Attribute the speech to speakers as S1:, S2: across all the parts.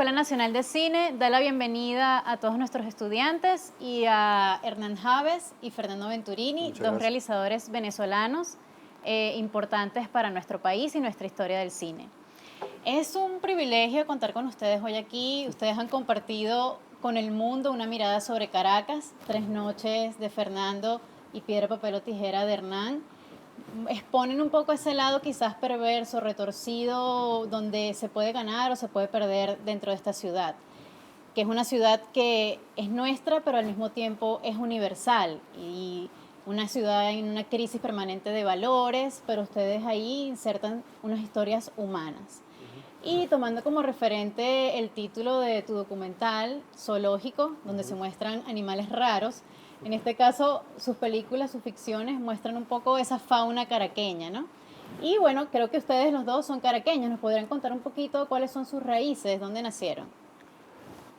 S1: Escuela Nacional de Cine da la bienvenida a todos nuestros estudiantes y a Hernán Javes y Fernando Venturini, dos realizadores venezolanos importantes para nuestro país y nuestra historia del cine. Es un privilegio contar con ustedes hoy aquí. Ustedes han compartido con el mundo una mirada sobre Caracas, Tres noches de Fernando y Piedra, papel o tijera de Hernán. Exponen un poco ese lado quizás perverso, retorcido, donde se puede ganar o se puede perder dentro de esta ciudad, que es una ciudad que es nuestra, pero al mismo tiempo es universal, y una ciudad en una crisis permanente de valores, pero ustedes ahí insertan unas historias humanas. Y tomando como referente el título de tu documental, Zoológico, donde se muestran animales raros, en este caso sus películas, sus ficciones muestran un poco esa fauna caraqueña, ¿no? Y bueno, creo que ustedes los dos son caraqueños. ¿Nos podrían contar un poquito cuáles son sus raíces, dónde nacieron?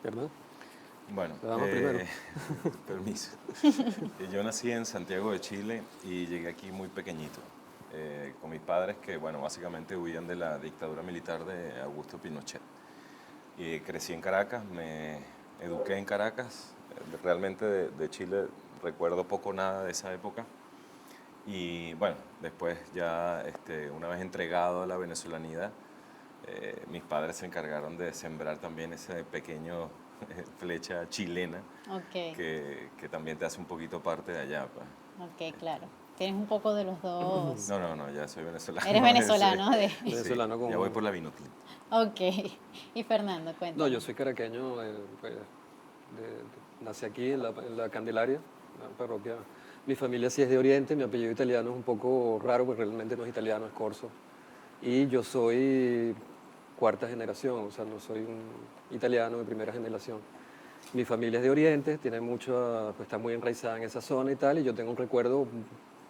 S2: ¿Verdad?
S3: Bueno,
S2: primero.
S3: permiso. Yo nací en Santiago de Chile y llegué aquí muy pequeñito, con mis padres que, bueno, básicamente huían de la dictadura militar de Augusto Pinochet. Y crecí en Caracas, me eduqué en Caracas. Realmente de Chile recuerdo poco nada de esa época. Y bueno, después ya una vez entregado a la venezolanidad, mis padres se encargaron de sembrar también ese pequeño flecha chilena, que también te hace un poquito parte de allá, pues.
S1: Ok, claro. Tienes un poco de los dos.
S3: No, ya soy venezolano.
S1: Eres venezolano.
S3: Sí,
S2: Venezolano como...
S3: ya voy por la Vinotinto.
S1: Ok. Y Fernando, cuéntame.
S2: No, yo soy caraqueño, nací aquí en la Candelaria, la parroquia. Mi familia sí es de Oriente, mi apellido italiano es un poco raro, porque realmente no es italiano, es corso. Y yo soy cuarta generación, o sea, no soy un italiano de primera generación. Mi familia es de Oriente, tiene mucho, pues está muy enraizada en esa zona y tal, y yo tengo un recuerdo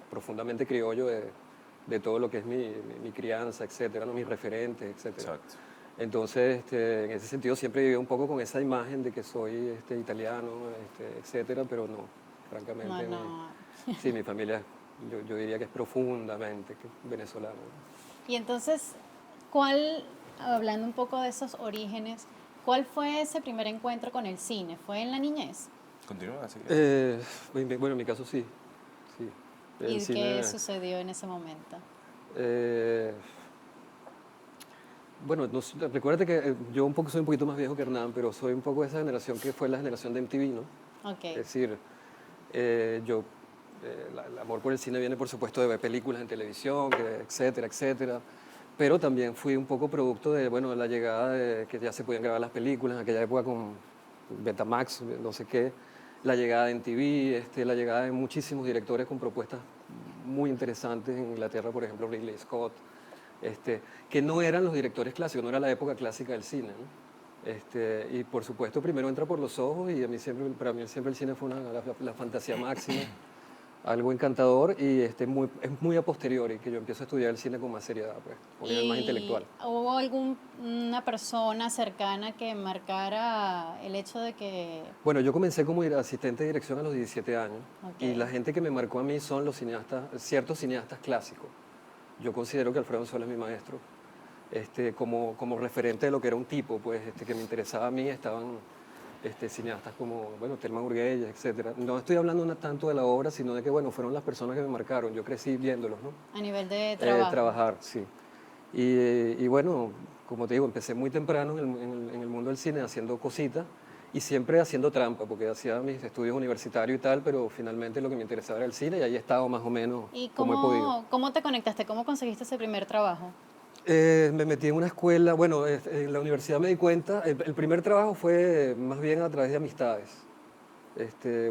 S2: profundamente criollo de todo lo que es mi crianza, etcétera, ¿no? Mis referentes, etcétera.
S3: Exacto.
S2: Entonces, en ese sentido siempre viví un poco con esa imagen de que soy italiano, etcétera, pero no, francamente.
S1: No.
S2: Sí, mi familia, yo diría que es profundamente venezolana.
S1: Y entonces, hablando un poco de esos orígenes, ¿cuál fue ese primer encuentro con el cine? ¿Fue en la niñez?
S3: Continúa, así.
S2: Bueno, en mi caso sí.
S1: ¿Y qué sucedió en ese momento?
S2: Bueno, recuérdate que yo soy un poquito más viejo que Hernán, pero soy un poco de esa generación que fue la generación de MTV, ¿no?
S1: Ok.
S2: Es decir, el amor por el cine viene, por supuesto, de ver películas en televisión, etcétera, etcétera. Pero también fui un poco producto de, bueno, de la llegada de que ya se podían grabar las películas en aquella época con Betamax, no sé qué, la llegada de MTV, la llegada de muchísimos directores con propuestas muy interesantes en Inglaterra, por ejemplo, Ridley Scott, que no eran los directores clásicos, no era la época clásica del cine, ¿no? Y por supuesto primero entra por los ojos, y para mí siempre el cine fue la fantasía máxima, algo encantador, y es muy a posteriori que yo empiezo a estudiar el cine con más seriedad, pues, a nivel más intelectual.
S1: ¿Hubo alguna persona cercana que marcara el hecho de que...?
S2: Bueno, yo comencé como asistente de dirección a los 17 años,
S1: Okay.
S2: y la gente que me marcó a mí son los cineastas, ciertos cineastas clásicos. Yo considero que Alfredo Sola es mi maestro. Como referente de lo que era un tipo, pues, que me interesaba a mí, estaban cineastas como, bueno, Thelma Burguella, etcétera. No estoy hablando tanto de la obra, sino de que, bueno, fueron las personas que me marcaron. Yo crecí viéndolos, ¿no?
S1: A nivel de trabajo.
S2: Trabajar, sí. Y bueno, como te digo, empecé muy temprano en el mundo del cine haciendo cositas y siempre haciendo trampa, porque hacía mis estudios universitarios y tal, pero finalmente lo que me interesaba era el cine, y ahí he estado más o menos como he podido.
S1: ¿Cómo te conectaste? ¿Cómo conseguiste ese primer trabajo?
S2: Me metí en una escuela, bueno, en la universidad me di cuenta, el primer trabajo fue más bien a través de amistades,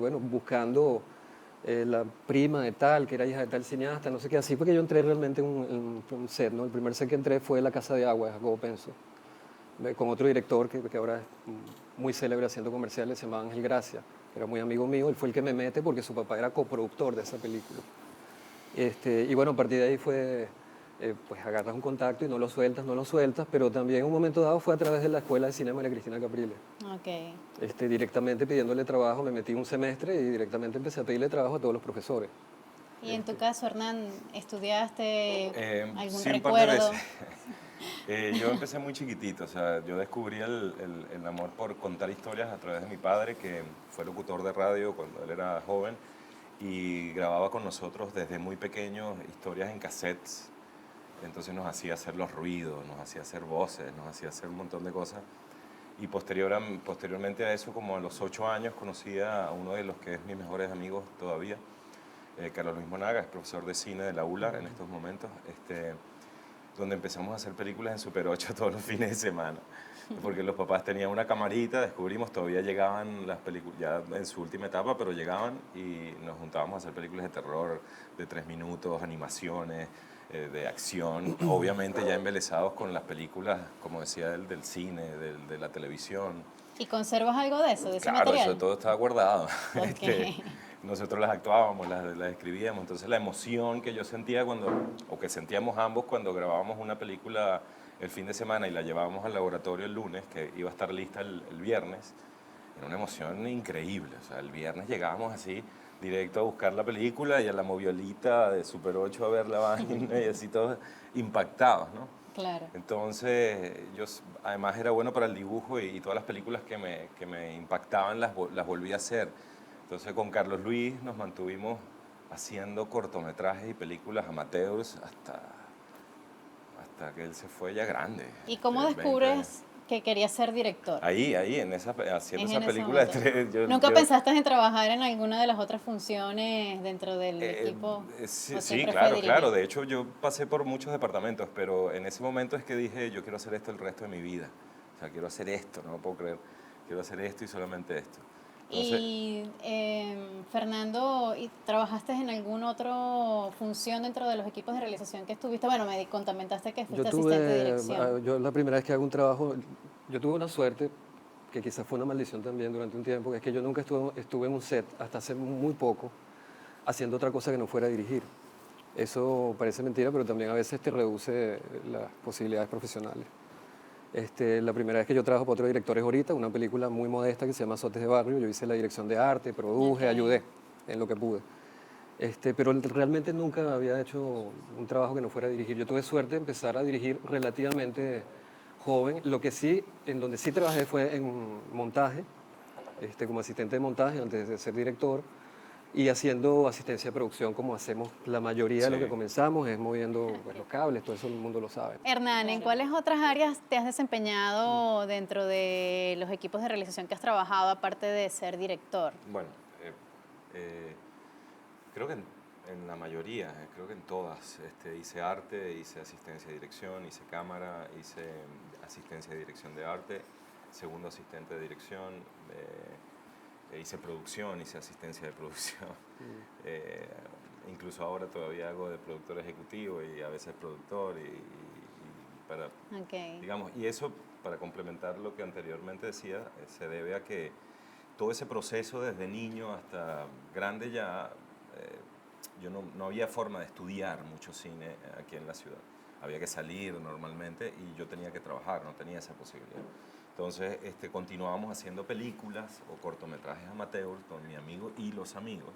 S2: bueno, buscando la prima de tal, que era hija de tal cineasta, no sé qué, así, porque yo entré realmente en un set, ¿no? El primer set que entré fue La Casa de Agua, de Jacobo Penso, con otro director que ahora es muy célebre haciendo comerciales, se llama Ángel Gracia, que era muy amigo mío. Él fue el que me mete porque su papá era coproductor de esa película. Y bueno, a partir de ahí fue, pues agarras un contacto y no lo sueltas, pero también en un momento dado fue a través de la Escuela de Cine María Cristina Caprile.
S1: Okay.
S2: Directamente pidiéndole trabajo, me metí un semestre y directamente empecé a pedirle trabajo a todos los profesores.
S1: Y en tu caso, Hernán, ¿estudiaste algún
S3: Sí, un par de
S1: recuerdo?
S3: veces. Yo empecé muy chiquitito, o sea, yo descubrí el amor por contar historias a través de mi padre, que fue locutor de radio cuando él era joven y grababa con nosotros desde muy pequeños historias en cassettes. Entonces nos hacía hacer los ruidos, nos hacía hacer voces, nos hacía hacer un montón de cosas. Y posteriormente a eso, como a los 8 años, conocí a uno de los que es mis mejores amigos todavía, Carlos Luis Monaga, es profesor de cine de la ULA en estos momentos, donde empezamos a hacer películas en Super 8 todos los fines de semana. Porque los papás tenían una camarita, descubrimos, todavía llegaban las películas, ya en su última etapa, pero llegaban y nos juntábamos a hacer películas de terror de 3 minutos, animaciones, de acción, obviamente ya embelesados con las películas, como decía él, del cine, de la televisión.
S1: ¿Y conservas algo de eso, de ese
S3: Claro,
S1: material?
S3: eso todo estaba guardado.
S1: Ok.
S3: Nosotros las actuábamos, las escribíamos, entonces la emoción que yo sentía o que sentíamos ambos cuando grabábamos una película el fin de semana y la llevábamos al laboratorio el lunes, que iba a estar lista el viernes, era una emoción increíble. O sea, el viernes llegábamos así, directo a buscar la película y a la moviolita de Super 8 a ver la vaina y así todos impactados, ¿no?
S1: Claro.
S3: Entonces, yo además era bueno para el dibujo y todas las películas que me impactaban las volví a hacer. Entonces, con Carlos Luis nos mantuvimos haciendo cortometrajes y películas amateurs hasta que él se fue ya grande.
S1: ¿Y cómo
S3: 20 años.
S1: descubres que querías ser director?
S3: Ahí, haciendo esa película.
S1: ¿Nunca pensaste en trabajar en alguna de las otras funciones dentro del equipo?
S3: Sí,
S1: ¿O
S3: sí,
S1: siempre fue
S3: claro,
S1: dirigir?
S3: claro. De hecho, yo pasé por muchos departamentos, pero en ese momento es que dije, yo quiero hacer esto el resto de mi vida. O sea, quiero hacer esto, no lo puedo creer. Quiero hacer esto y solamente esto. Entonces,
S1: Y Fernando, ¿y trabajaste en alguna otra función dentro de los equipos de realización que estuviste? Bueno, me comentaste que fuiste asistente de dirección.
S2: Yo la primera vez que hago un trabajo, yo tuve una suerte, que quizás fue una maldición también durante un tiempo, que es que yo nunca estuve en un set, hasta hace muy poco, haciendo otra cosa que no fuera dirigir. Eso parece mentira, pero también a veces te reduce las posibilidades profesionales. La primera vez que yo trabajo para otro director es ahorita, una película muy modesta que se llama Azotes de Barrio. Yo hice la dirección de arte, produje, ayudé en lo que pude. Pero realmente nunca había hecho un trabajo que no fuera dirigir. Yo tuve suerte de empezar a dirigir relativamente joven. En donde sí trabajé fue en montaje, como asistente de montaje antes de ser director, y haciendo asistencia de producción como hacemos la mayoría de los que comenzamos, es moviendo pues, los cables, todo eso el mundo lo sabe.
S1: Hernán, ¿en cuáles otras áreas te has desempeñado dentro de los equipos de realización que has trabajado, aparte de ser director?
S3: bueno, creo que en la mayoría, creo que en todas. Hice arte, hice asistencia de dirección, hice cámara, hice asistencia de dirección de arte, segundo asistente de dirección, hice producción, hice asistencia de producción. Incluso ahora todavía hago de productor ejecutivo y a veces productor para, digamos, y eso para complementar lo que anteriormente decía, se debe a que todo ese proceso desde niño hasta grande ya, yo no había forma de estudiar mucho cine aquí en la ciudad. Había que salir normalmente y yo tenía que trabajar, no tenía esa posibilidad. Entonces continuábamos haciendo películas o cortometrajes amateurs con mi amigo y los amigos,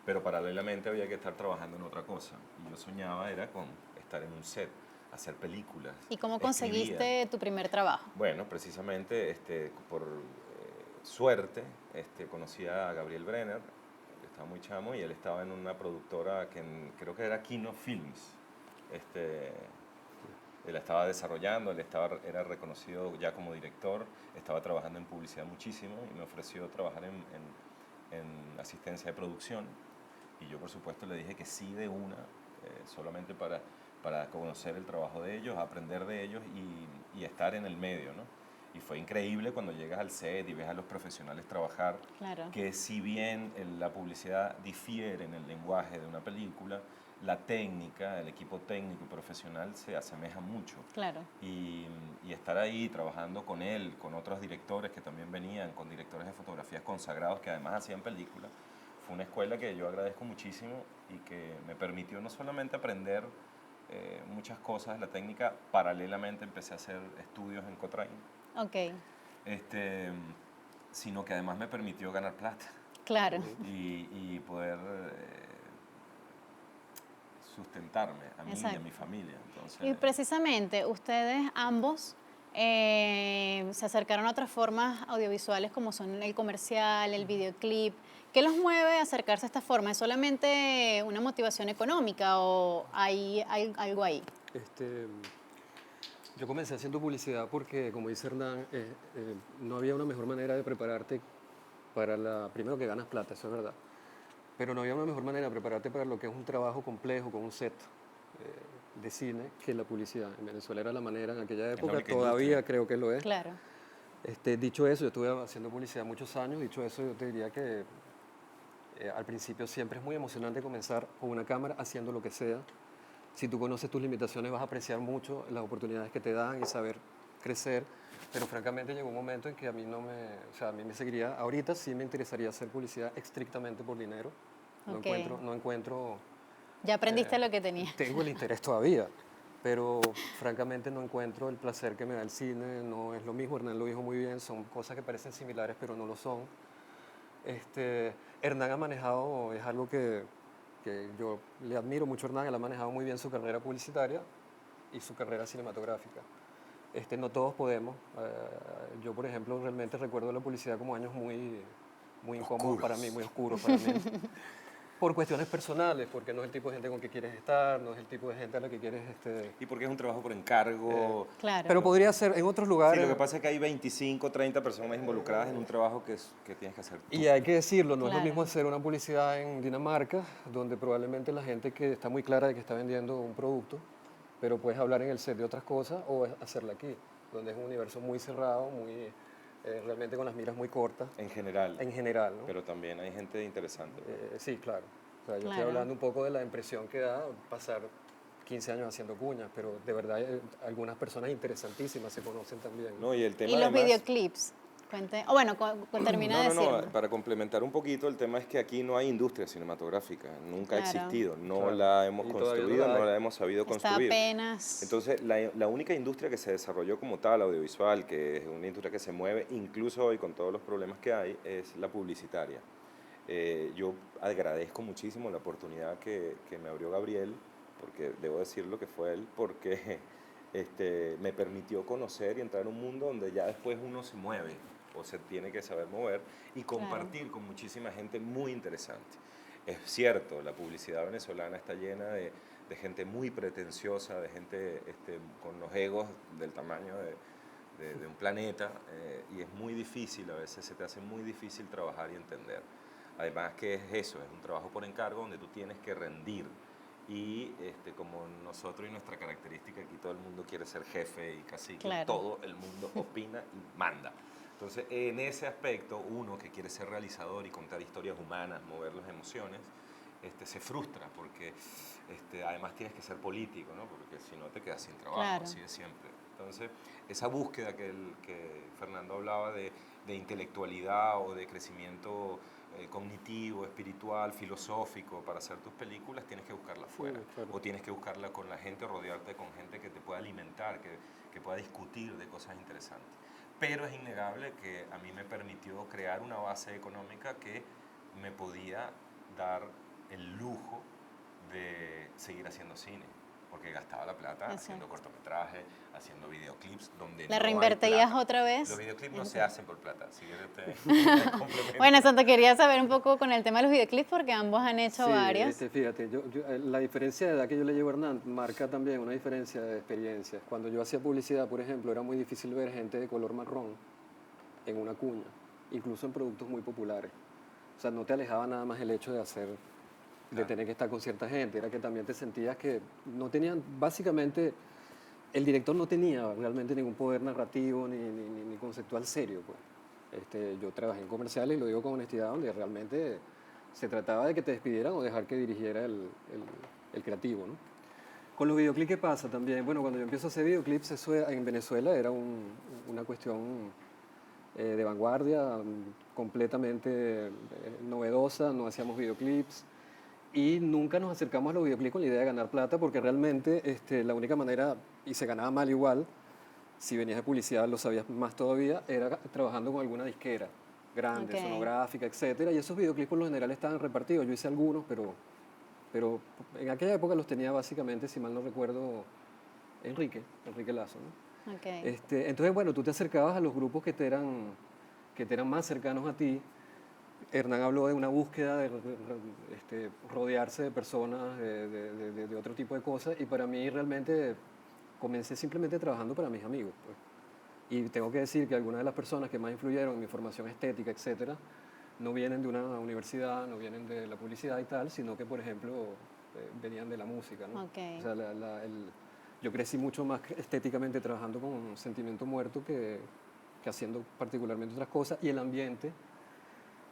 S3: pero paralelamente había que estar trabajando en otra cosa. Y yo soñaba era con estar en un set, hacer películas.
S1: ¿Y cómo
S3: escribía.
S1: conseguiste tu primer trabajo?
S3: Bueno, precisamente por suerte conocí a Gabriel Brenner, que estaba muy chamo, y él estaba en una productora que creo que era Kino Films. Él estaba desarrollando, era reconocido ya como director, estaba trabajando en publicidad muchísimo y me ofreció trabajar en asistencia de producción. Y yo, por supuesto, le dije que sí de una, solamente para conocer el trabajo de ellos, aprender de ellos y estar en el medio, ¿no? Y fue increíble cuando llegas al set y ves a los profesionales trabajar,
S1: Claro.
S3: que si bien la publicidad difiere en el lenguaje de una película, la técnica, el equipo técnico y profesional se asemeja mucho.
S1: Claro.
S3: Y estar ahí trabajando con él, con otros directores que también venían, con directores de fotografías consagrados que además hacían películas, fue una escuela que yo agradezco muchísimo y que me permitió no solamente aprender muchas cosas de la técnica, paralelamente empecé a hacer estudios en Cochrane.
S1: Ok.
S3: Sino que además me permitió ganar plata.
S1: Claro.
S3: Y poder sustentarme a mí y a
S1: Exacto.
S3: mi familia. Entonces,
S1: Y precisamente ustedes ambos se acercaron a otras formas audiovisuales como son el comercial, el videoclip. ¿Qué los mueve a acercarse a esta forma? ¿Es solamente una motivación económica o hay algo ahí?
S2: Este, yo comencé haciendo publicidad porque, como dice Hernán, no había una mejor manera de prepararte primero que ganas plata, eso es verdad, pero no había una mejor manera de prepararte para lo que es un trabajo complejo con un set de cine que la publicidad. En Venezuela era la manera, en aquella
S3: la
S2: época,
S3: única
S2: todavía
S3: industria.
S2: creo que lo es.
S1: Claro,
S2: Dicho eso, yo estuve haciendo publicidad muchos años, dicho eso, yo te diría que al principio siempre es muy emocionante comenzar con una cámara haciendo lo que sea. Si tú conoces tus limitaciones vas a apreciar mucho las oportunidades que te dan y saber crecer, pero francamente llegó un momento en que a mí o sea, a mí me seguiría, ahorita sí me interesaría hacer publicidad estrictamente por dinero. No
S1: Ok.
S2: no encuentro,
S1: ya aprendiste lo que tenías.
S2: tengo el interés todavía, pero francamente no encuentro el placer que me da el cine, no es lo mismo, Hernán lo dijo muy bien, son cosas que parecen similares pero no lo son. Hernán ha manejado, es algo que yo le admiro mucho a Hernán, él ha manejado muy bien su carrera publicitaria y su carrera cinematográfica. No todos podemos. Yo, por ejemplo, realmente recuerdo la publicidad como años muy incómodos para mí, muy oscuros para mí. Por cuestiones personales, porque no es el tipo de gente con que quieres estar, no es el tipo de gente a la que quieres...
S3: Y porque es un trabajo por encargo.
S1: Claro.
S2: Pero podría ser en otros
S3: Sí,
S2: lugares.
S3: lo que pasa es que hay 25, 30 personas involucradas en un trabajo que tienes que hacer tú.
S2: Y hay que decirlo, no es lo
S1: Claro.
S2: mismo hacer una publicidad en Dinamarca, donde probablemente la gente que está muy clara de que está vendiendo un producto, pero puedes hablar en el set de otras cosas, o hacerla aquí, donde es un universo muy cerrado, realmente con las miras muy cortas.
S3: En general.
S2: En general, ¿no?
S3: Pero también hay gente interesante.
S2: Sí, claro. O sea, yo estoy
S1: Claro.
S2: hablando un poco de la impresión que da pasar 15 años haciendo cuñas, pero de verdad algunas personas interesantísimas se conocen también.
S3: No, y el tema
S1: Y los
S3: además,
S1: videoclips. Cuente, bueno, termina de decirlo.
S3: para complementar un poquito, el tema es que aquí no hay industria cinematográfica, nunca ha
S1: Claro.
S3: existido, no
S2: Claro.
S3: la hemos
S2: Y todavía
S3: construido,
S2: no la
S3: no
S2: hay.
S3: la hemos sabido
S1: Está
S3: construir.
S1: apenas.
S3: Entonces, la única industria que se desarrolló como tal, audiovisual, que es una industria que se mueve, incluso hoy con todos los problemas que hay, es la publicitaria. Yo agradezco muchísimo la oportunidad que me abrió Gabriel, porque debo decirlo que fue él, porque me permitió conocer y entrar en un mundo donde ya después uno se mueve o se tiene que saber mover y compartir con muchísima gente muy interesante. Es cierto, la publicidad venezolana está llena de gente muy pretenciosa, de gente con los egos del tamaño de un planeta, y es muy difícil, a veces se te hace muy difícil trabajar y entender. Además que es eso, es un trabajo por encargo donde tú tienes que rendir. Y como nosotros y nuestra característica aquí, todo el mundo quiere ser jefe y cacique,
S1: Claro.
S3: todo el mundo opina y manda. Entonces, en ese aspecto, uno que quiere ser realizador y contar historias humanas, mover las emociones, se frustra porque además tienes que ser político, ¿no? Porque si no te quedas sin trabajo,
S1: Claro.
S3: así de siempre. Entonces, esa búsqueda que Fernando hablaba de intelectualidad o de crecimiento cognitivo, espiritual, filosófico para hacer tus películas, tienes que buscarla afuera.
S2: Sí, claro.
S3: O tienes que buscarla con la gente, rodearte con gente que te pueda alimentar, que pueda discutir de cosas interesantes. Pero es innegable que a mí me permitió crear una base económica que me podía dar el lujo de seguir haciendo cine, porque gastaba la plata haciendo cortometrajes, haciendo videoclips, donde
S1: ¿La
S3: no hay
S1: reinvertirías
S3: plata.
S1: otra vez?
S3: Los videoclips no se hacen por plata, si quieres te complemento.
S1: Bueno, Santo, quería saber un poco con el tema de los videoclips porque ambos han hecho
S2: Sí,
S1: varios.
S2: fíjate, la diferencia de edad que yo le llevo a Hernán marca también una diferencia de experiencias. Cuando yo hacía publicidad, por ejemplo, era muy difícil ver gente de color marrón en una cuña, incluso en productos muy populares. O sea, no te alejaba nada más el hecho de tener que estar con cierta gente, era que también te sentías que no tenían, básicamente, el director no tenía realmente ningún poder narrativo ni conceptual serio, pues. Yo trabajé en comerciales y lo digo con honestidad, donde realmente se trataba de que te despidieran o dejar que dirigiera el creativo, ¿no? Con los videoclips, ¿qué pasa también? Bueno, cuando yo empiezo a hacer videoclips, eso en Venezuela era una cuestión de vanguardia, completamente novedosa, no hacíamos videoclips y nunca nos acercamos a los videoclips con la idea de ganar plata porque realmente la única manera, y se ganaba mal igual, si venías de publicidad lo sabías más todavía, era trabajando con alguna disquera grande,
S1: Ok.
S2: sonográfica, etcétera, y esos videoclips por lo general estaban repartidos. Yo hice algunos, pero pero en aquella época los tenía básicamente, si mal no recuerdo, Enrique Lazo, ¿no?
S1: Okay.
S2: Entonces, bueno, tú te acercabas a los grupos que te eran más cercanos a ti. Hernán habló de una búsqueda de rodearse de personas, de otro tipo de cosas, y para mí realmente comencé simplemente trabajando para mis amigos, pues. Y tengo que decir que algunas de las personas que más influyeron en mi formación estética, etcétera, no vienen de una universidad, no vienen de la publicidad y tal, sino que, por ejemplo, venían de la música, ¿no?
S1: Okay.
S2: O sea, yo crecí mucho más estéticamente trabajando con Sentimiento Muerto que haciendo particularmente otras cosas, y el ambiente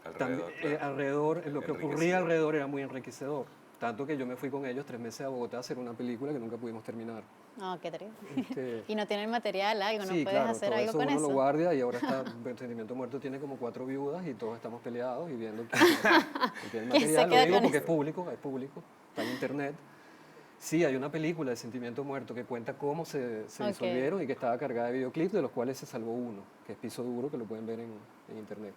S3: Alrededor,
S2: también,
S3: claro.
S2: lo que ocurría alrededor era muy enriquecedor. Tanto que yo me fui con ellos 3 meses a Bogotá a hacer una película que nunca pudimos terminar.
S1: No, qué terrible.
S2: Este,
S1: ¿Y no tienen material, algo? ¿No
S2: sí,
S1: puedes
S2: claro,
S1: hacer
S2: todo
S1: algo
S2: eso
S1: con
S2: uno
S1: eso?
S2: lo guardia, y ahora está, Sentimiento Muerto tiene como 4 viudas y todos estamos peleados y viendo quién tiene
S1: ¿Quién se
S2: material. Lo
S1: queda
S2: digo
S1: con
S2: porque
S1: eso?
S2: es público, está en internet. Sí, hay una película de Sentimiento Muerto que cuenta cómo se
S1: Ok.
S2: disolvieron y que estaba cargada de videoclips, de los cuales se salvó uno, que es Piso Duro, que lo pueden ver en internet.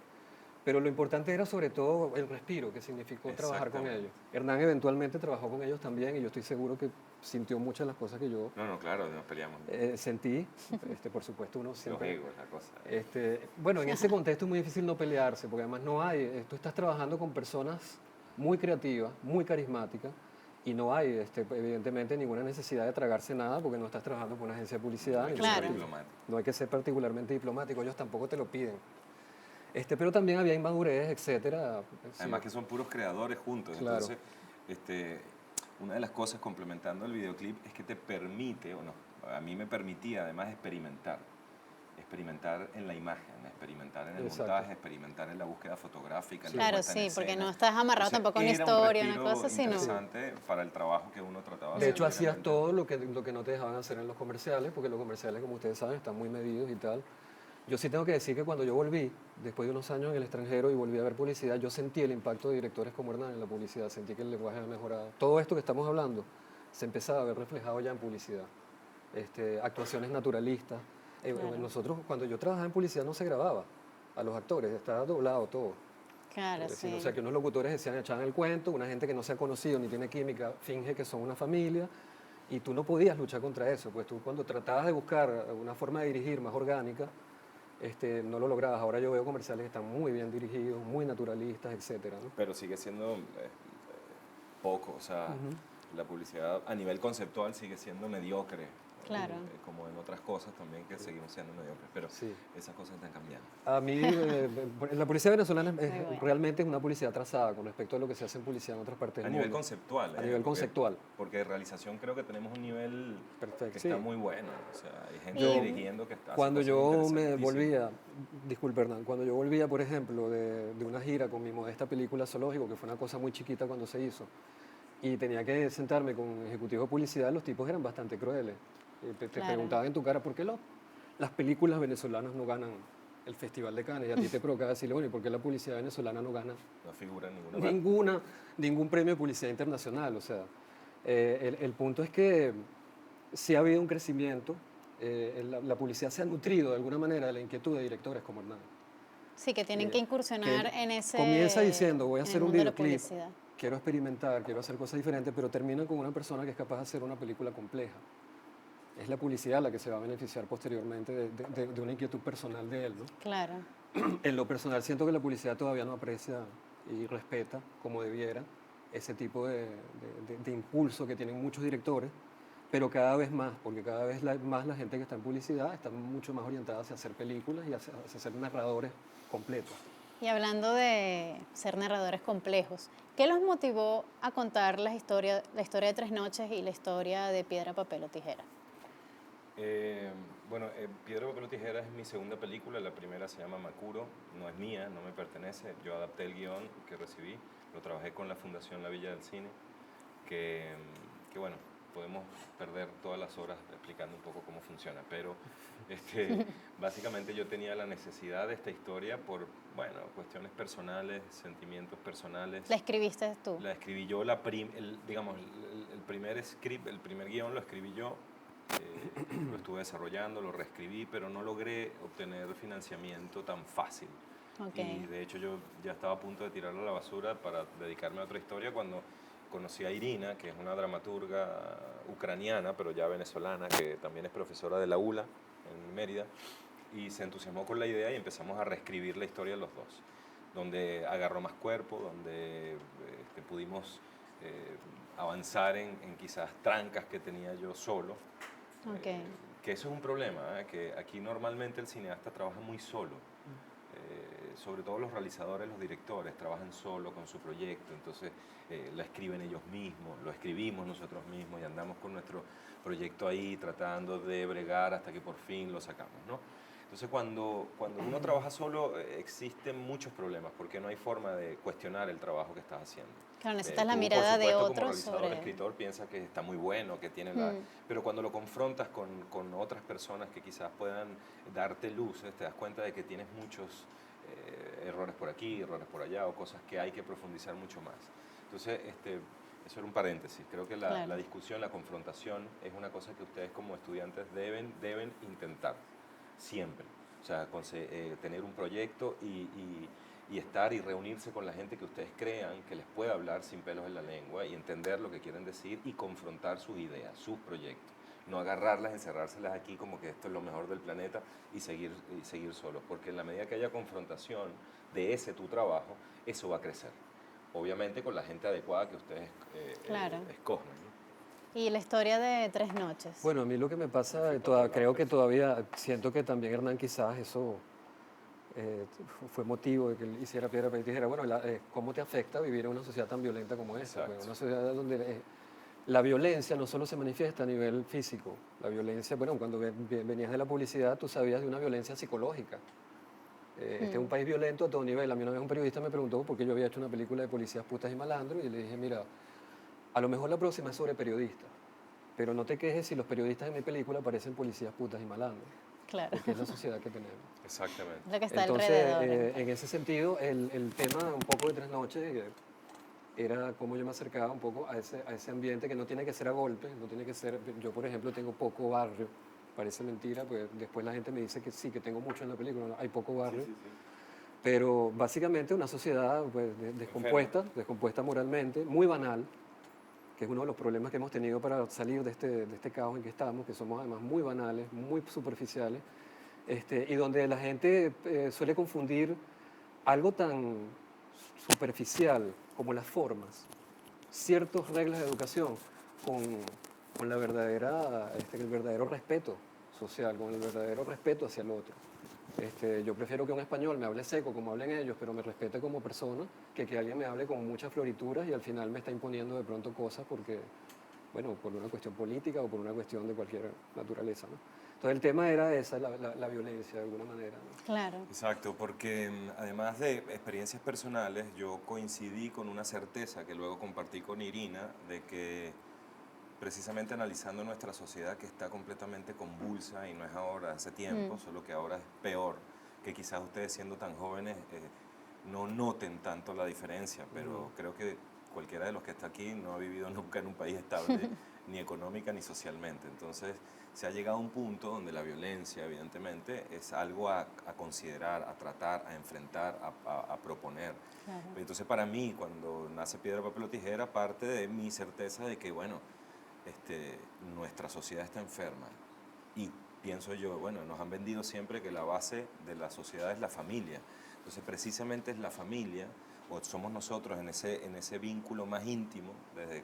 S2: Pero lo importante era sobre todo el respiro que significó trabajar con ellos. Hernán eventualmente trabajó con ellos también, y yo estoy seguro que sintió muchas de las cosas que yo
S3: No, claro, nos peleamos.
S2: sentí. Por supuesto, uno siempre...
S3: Los egos, la cosa.
S2: Bueno, en ese contexto es muy difícil no pelearse, porque además no hay... tú estás trabajando con personas muy creativas, muy carismáticas, y no hay, evidentemente, ninguna necesidad de tragarse nada, porque no estás trabajando con una agencia de publicidad.
S3: No hay que
S1: Claro.
S3: ser diplomático.
S2: No hay que ser particularmente diplomático, ellos tampoco te lo piden. Pero también había inmadurez, etcétera.
S3: Además que son puros creadores juntos.
S2: Claro.
S3: Entonces, una de las cosas complementando el videoclip es que te permite, o no, a mí me permitía además experimentar en la imagen, experimentar en el
S2: Exacto.
S3: montaje, experimentar en la búsqueda fotográfica. En la
S1: Claro,
S3: puesta en
S1: sí, porque
S3: escena.
S1: no estás amarrado
S3: Entonces,
S1: tampoco a una
S3: era
S1: historia,
S3: un
S1: una
S3: respiro
S1: cosa, sino...
S3: interesante para el trabajo que uno trataba
S2: De hecho,
S3: hacer,
S2: hacías
S3: obviamente.
S2: todo lo que no te dejaban hacer en los comerciales, porque los comerciales, como ustedes saben, están muy medidos y tal. Yo sí tengo que decir que cuando yo volví, después de unos años en el extranjero y volví a ver publicidad, yo sentí el impacto de directores como Hernán en la publicidad, sentí que el lenguaje ha mejorado. Todo esto que estamos hablando se empezaba a ver reflejado ya en publicidad. Actuaciones naturalistas.
S1: Claro.
S2: Nosotros, cuando yo trabajaba en publicidad, no se grababa a los actores, estaba doblado todo.
S1: Claro,
S2: Sí. O
S1: sí.
S2: sea, que unos locutores decían, echaban el cuento, una gente que no se ha conocido ni tiene química finge que son una familia, y tú no podías luchar contra eso, pues tú cuando tratabas de buscar una forma de dirigir más orgánica, no lo lograbas. Ahora yo veo comerciales que están muy bien dirigidos, muy naturalistas, etcétera, ¿no?
S3: Pero sigue siendo poco, o sea, la publicidad a nivel conceptual sigue siendo mediocre.
S1: Claro.
S3: Como en otras cosas también que seguimos siendo mediocres, pero
S2: Sí.
S3: esas cosas están cambiando.
S2: A mí, la publicidad venezolana
S1: Muy bueno.
S2: realmente es una publicidad atrasada con respecto a lo que se hace en publicidad en otras partes
S3: A
S2: del
S3: nivel
S2: mundo.
S3: conceptual.
S2: A nivel conceptual.
S3: Porque de realización creo que tenemos un nivel
S2: Perfecto,
S3: que
S2: sí.
S3: está muy bueno. O sea, hay gente
S1: Yo-
S3: dirigiendo que está
S2: Cuando
S3: haciendo
S2: yo
S3: cosas
S2: me
S3: interesantísimas.
S2: volvía, disculpe Hernán, cuando yo volvía, por ejemplo, de una gira con mi modesta película Zoológico, que fue una cosa muy chiquita cuando se hizo, y tenía que sentarme con ejecutivos de publicidad, los tipos eran bastante crueles. Te
S1: Claro.
S2: preguntaban en tu cara, ¿por qué las películas venezolanas no ganan el Festival de Cannes? Y a ti te provocaba decirle, bueno, ¿y por qué la publicidad venezolana no gana
S3: No figura en ninguna parte.
S2: ningún premio de publicidad internacional? O sea, el punto es que sí ha habido un crecimiento, la publicidad se ha nutrido de alguna manera de la inquietud de directores como Hernán.
S1: Sí, que tienen que incursionar
S2: que
S1: en ese...
S2: comienza diciendo, voy a
S1: en el
S2: hacer un
S1: mundo de la
S2: videoclip,
S1: publicidad.
S2: quiero experimentar, quiero hacer cosas diferentes, pero termina con una persona que es capaz de hacer una película compleja. Es la publicidad la que se va a beneficiar posteriormente de una inquietud personal de él, ¿no?
S1: Claro.
S2: En lo personal siento que la publicidad todavía no aprecia y respeta como debiera ese tipo de impulso que tienen muchos directores, pero cada vez más, porque cada vez más la gente que está en publicidad está mucho más orientada hacia hacer películas y hacia ser narradores completos.
S1: Y hablando de ser narradores complejos, ¿qué los motivó a contar la historia de Tres Noches y la historia de Piedra, Papel o Tijera?
S3: Piedra, Papel o Tijera es mi segunda película. La primera se llama Makuro, no es mía, no me pertenece. Yo adapté el guión que recibí, lo trabajé con la Fundación La Villa del Cine, que bueno, podemos perder todas las horas explicando un poco cómo funciona, pero básicamente yo tenía la necesidad de esta historia por, bueno, cuestiones personales, sentimientos personales.
S1: ¿La escribiste tú?
S3: La escribí yo, digamos, el primer script, el primer guión lo escribí yo. Lo estuve desarrollando, lo reescribí, pero no logré obtener financiamiento tan fácil.
S1: Okay.
S3: Y de hecho yo ya estaba a punto de tirarlo a la basura para dedicarme a otra historia cuando conocí a Irina, que es una dramaturga ucraniana, pero ya venezolana, que también es profesora de la ULA en Mérida, y se entusiasmó con la idea y empezamos a reescribir la historia los dos, donde agarró más cuerpo, donde pudimos avanzar en quizás trancas que tenía yo solo.
S1: Okay.
S3: Que eso es un problema, que aquí normalmente el cineasta trabaja muy solo. Sobre todo los realizadores, los directores, trabajan solo con su proyecto, entonces lo escriben ellos mismos, lo escribimos nosotros mismos y andamos con nuestro proyecto ahí tratando de bregar hasta que por fin lo sacamos, ¿no? Entonces cuando uno trabaja solo existen muchos problemas porque no hay forma de cuestionar el trabajo que estás haciendo.
S1: Claro, necesitas la
S3: Tú,
S1: mirada de otros
S3: como realizador,
S1: sobre...
S3: escritor, piensas que está muy bueno, que tiene la... Pero cuando lo confrontas con otras personas que quizás puedan darte luces, te das cuenta de que tienes muchos errores por aquí, errores por allá, o cosas que hay que profundizar mucho más. Entonces, eso era un paréntesis. Creo que la discusión, la confrontación es una cosa que ustedes como estudiantes deben intentar, siempre. O sea, tener un proyecto y estar y reunirse con la gente que ustedes crean que les pueda hablar sin pelos en la lengua y entender lo que quieren decir y confrontar sus ideas, sus proyectos. No agarrarlas, encerrárselas aquí como que esto es lo mejor del planeta y seguir solos. Porque en la medida que haya confrontación de ese tu trabajo, eso va a crecer. Obviamente con la gente adecuada que ustedes escojan, ¿no?
S1: ¿Y la historia de Tres Noches?
S2: Bueno, a mí lo que me pasa, creo que todavía, siento que también Hernán quizás eso fue motivo de que él hiciera Piedra, Papel y Tijera. Bueno, ¿cómo te afecta vivir en una sociedad tan violenta como esa? Pues, una sociedad donde la violencia no solo se manifiesta a nivel físico, la violencia, bueno, cuando venías de la publicidad tú sabías de una violencia psicológica. Este es un país violento a todo nivel. A mí una vez un periodista me preguntó por qué yo había hecho una película de policías putas y malandros y le dije, mira, a lo mejor la próxima es sobre periodistas, pero no te quejes si los periodistas de mi película parecen policías putas y malandros.
S1: Claro.
S2: Porque es la sociedad que tenemos.
S3: Exactamente.
S1: Lo que está
S2: Entonces,
S1: alrededor.
S2: en ese sentido, el tema un poco de Tres Noches era cómo yo me acercaba un poco a ese ambiente que no tiene que ser a golpe, no tiene que ser... Yo, por ejemplo, tengo poco barrio, parece mentira, pues después la gente me dice que sí, que tengo mucho en la película, ¿no? Hay poco barrio. Sí. Pero básicamente una sociedad pues, descompuesta moralmente, muy banal, que es uno de los problemas que hemos tenido para salir de este caos en que estamos, que somos además muy banales, muy superficiales, y donde la gente suele confundir algo tan superficial como las formas, ciertas reglas de educación, con la verdadera, el verdadero respeto social, con el verdadero respeto hacia el otro. Yo prefiero que un español me hable seco como hablen ellos, pero me respete como persona, que alguien me hable con muchas florituras y al final me está imponiendo de pronto cosas porque, bueno, por una cuestión política o por una cuestión de cualquier naturaleza, ¿no? Entonces el tema era esa, la violencia de alguna manera, ¿no?
S1: Claro.
S3: Exacto, porque además de experiencias personales, yo coincidí con una certeza que luego compartí con Irina, de que precisamente analizando nuestra sociedad que está completamente convulsa y no es ahora, hace tiempo, solo que ahora es peor, que quizás ustedes siendo tan jóvenes no noten tanto la diferencia, pero creo que cualquiera de los que está aquí no ha vivido nunca en un país estable, ni económica ni socialmente. Entonces se ha llegado a un punto donde la violencia, evidentemente, es algo a considerar, a tratar, a enfrentar, a proponer.
S1: Claro.
S3: Entonces para mí, cuando nace Piedra, Papel o Tijera, parte de mi certeza de que, bueno, nuestra sociedad está enferma y pienso yo, bueno, nos han vendido siempre que la base de la sociedad es la familia, entonces precisamente es la familia, o somos nosotros en ese vínculo más íntimo, desde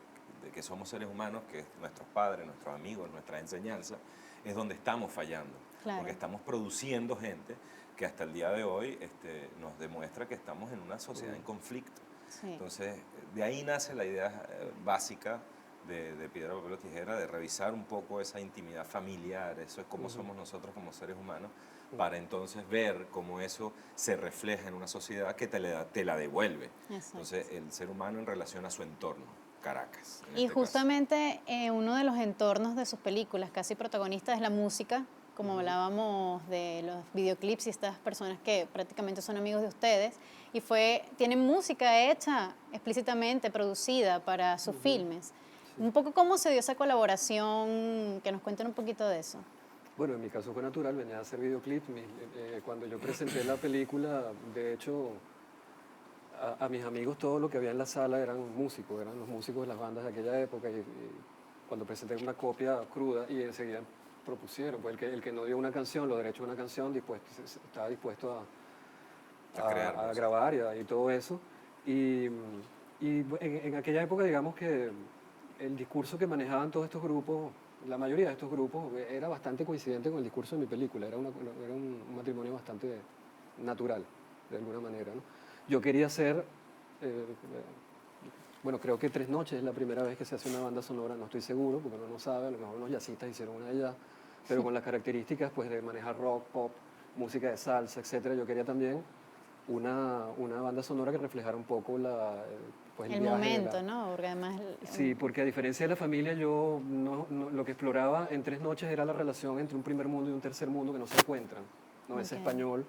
S3: que somos seres humanos, que es nuestros padres, nuestros amigos, nuestra enseñanza, es donde estamos fallando, claro. Porque estamos produciendo gente que hasta el día de hoy nos demuestra que estamos en una sociedad en conflicto. Sí. Entonces, de ahí nace la idea básica de Piedra, Papel o Tijera, de revisar un poco esa intimidad familiar, eso es cómo somos nosotros como seres humanos, para entonces ver cómo eso se refleja en una sociedad que te la devuelve. Exacto. Entonces, el ser humano en relación a su entorno, Caracas.
S1: Y justamente uno de los entornos de sus películas, casi protagonista, es la música, como hablábamos de los videoclips y estas personas que prácticamente son amigos de ustedes, y tienen música hecha explícitamente, producida para sus filmes. Un poco cómo se dio esa colaboración, que nos cuenten un poquito de eso.
S2: Bueno, en mi caso fue natural, venía a hacer videoclips. Cuando yo presenté la película, de hecho, a mis amigos todo lo que había en la sala eran músicos, eran los músicos de las bandas de aquella época y cuando presenté una copia cruda y enseguida propusieron, pues el que no dio una canción, los derechos de una canción, estaba dispuesto a grabar y todo eso. Y en aquella época, digamos que el discurso que manejaban todos estos grupos, la mayoría de estos grupos, era bastante coincidente con el discurso de mi película. Era un matrimonio bastante natural, de alguna manera, ¿no? Yo quería hacer, bueno, creo que Tres Noches es la primera vez que se hace una banda sonora, no estoy seguro, porque uno no sabe, a lo mejor los jazzistas hicieron una de ellas, pero con las características pues, de manejar rock, pop, música de salsa, etcétera. Yo quería también una banda sonora que reflejara un poco pues,
S1: el
S2: viaje
S1: momento, ¿no? Porque además...
S2: Sí, porque a diferencia de la familia, yo lo que exploraba en Tres Noches era la relación entre un primer mundo y un tercer mundo que no se encuentran. ¿No? Ese español,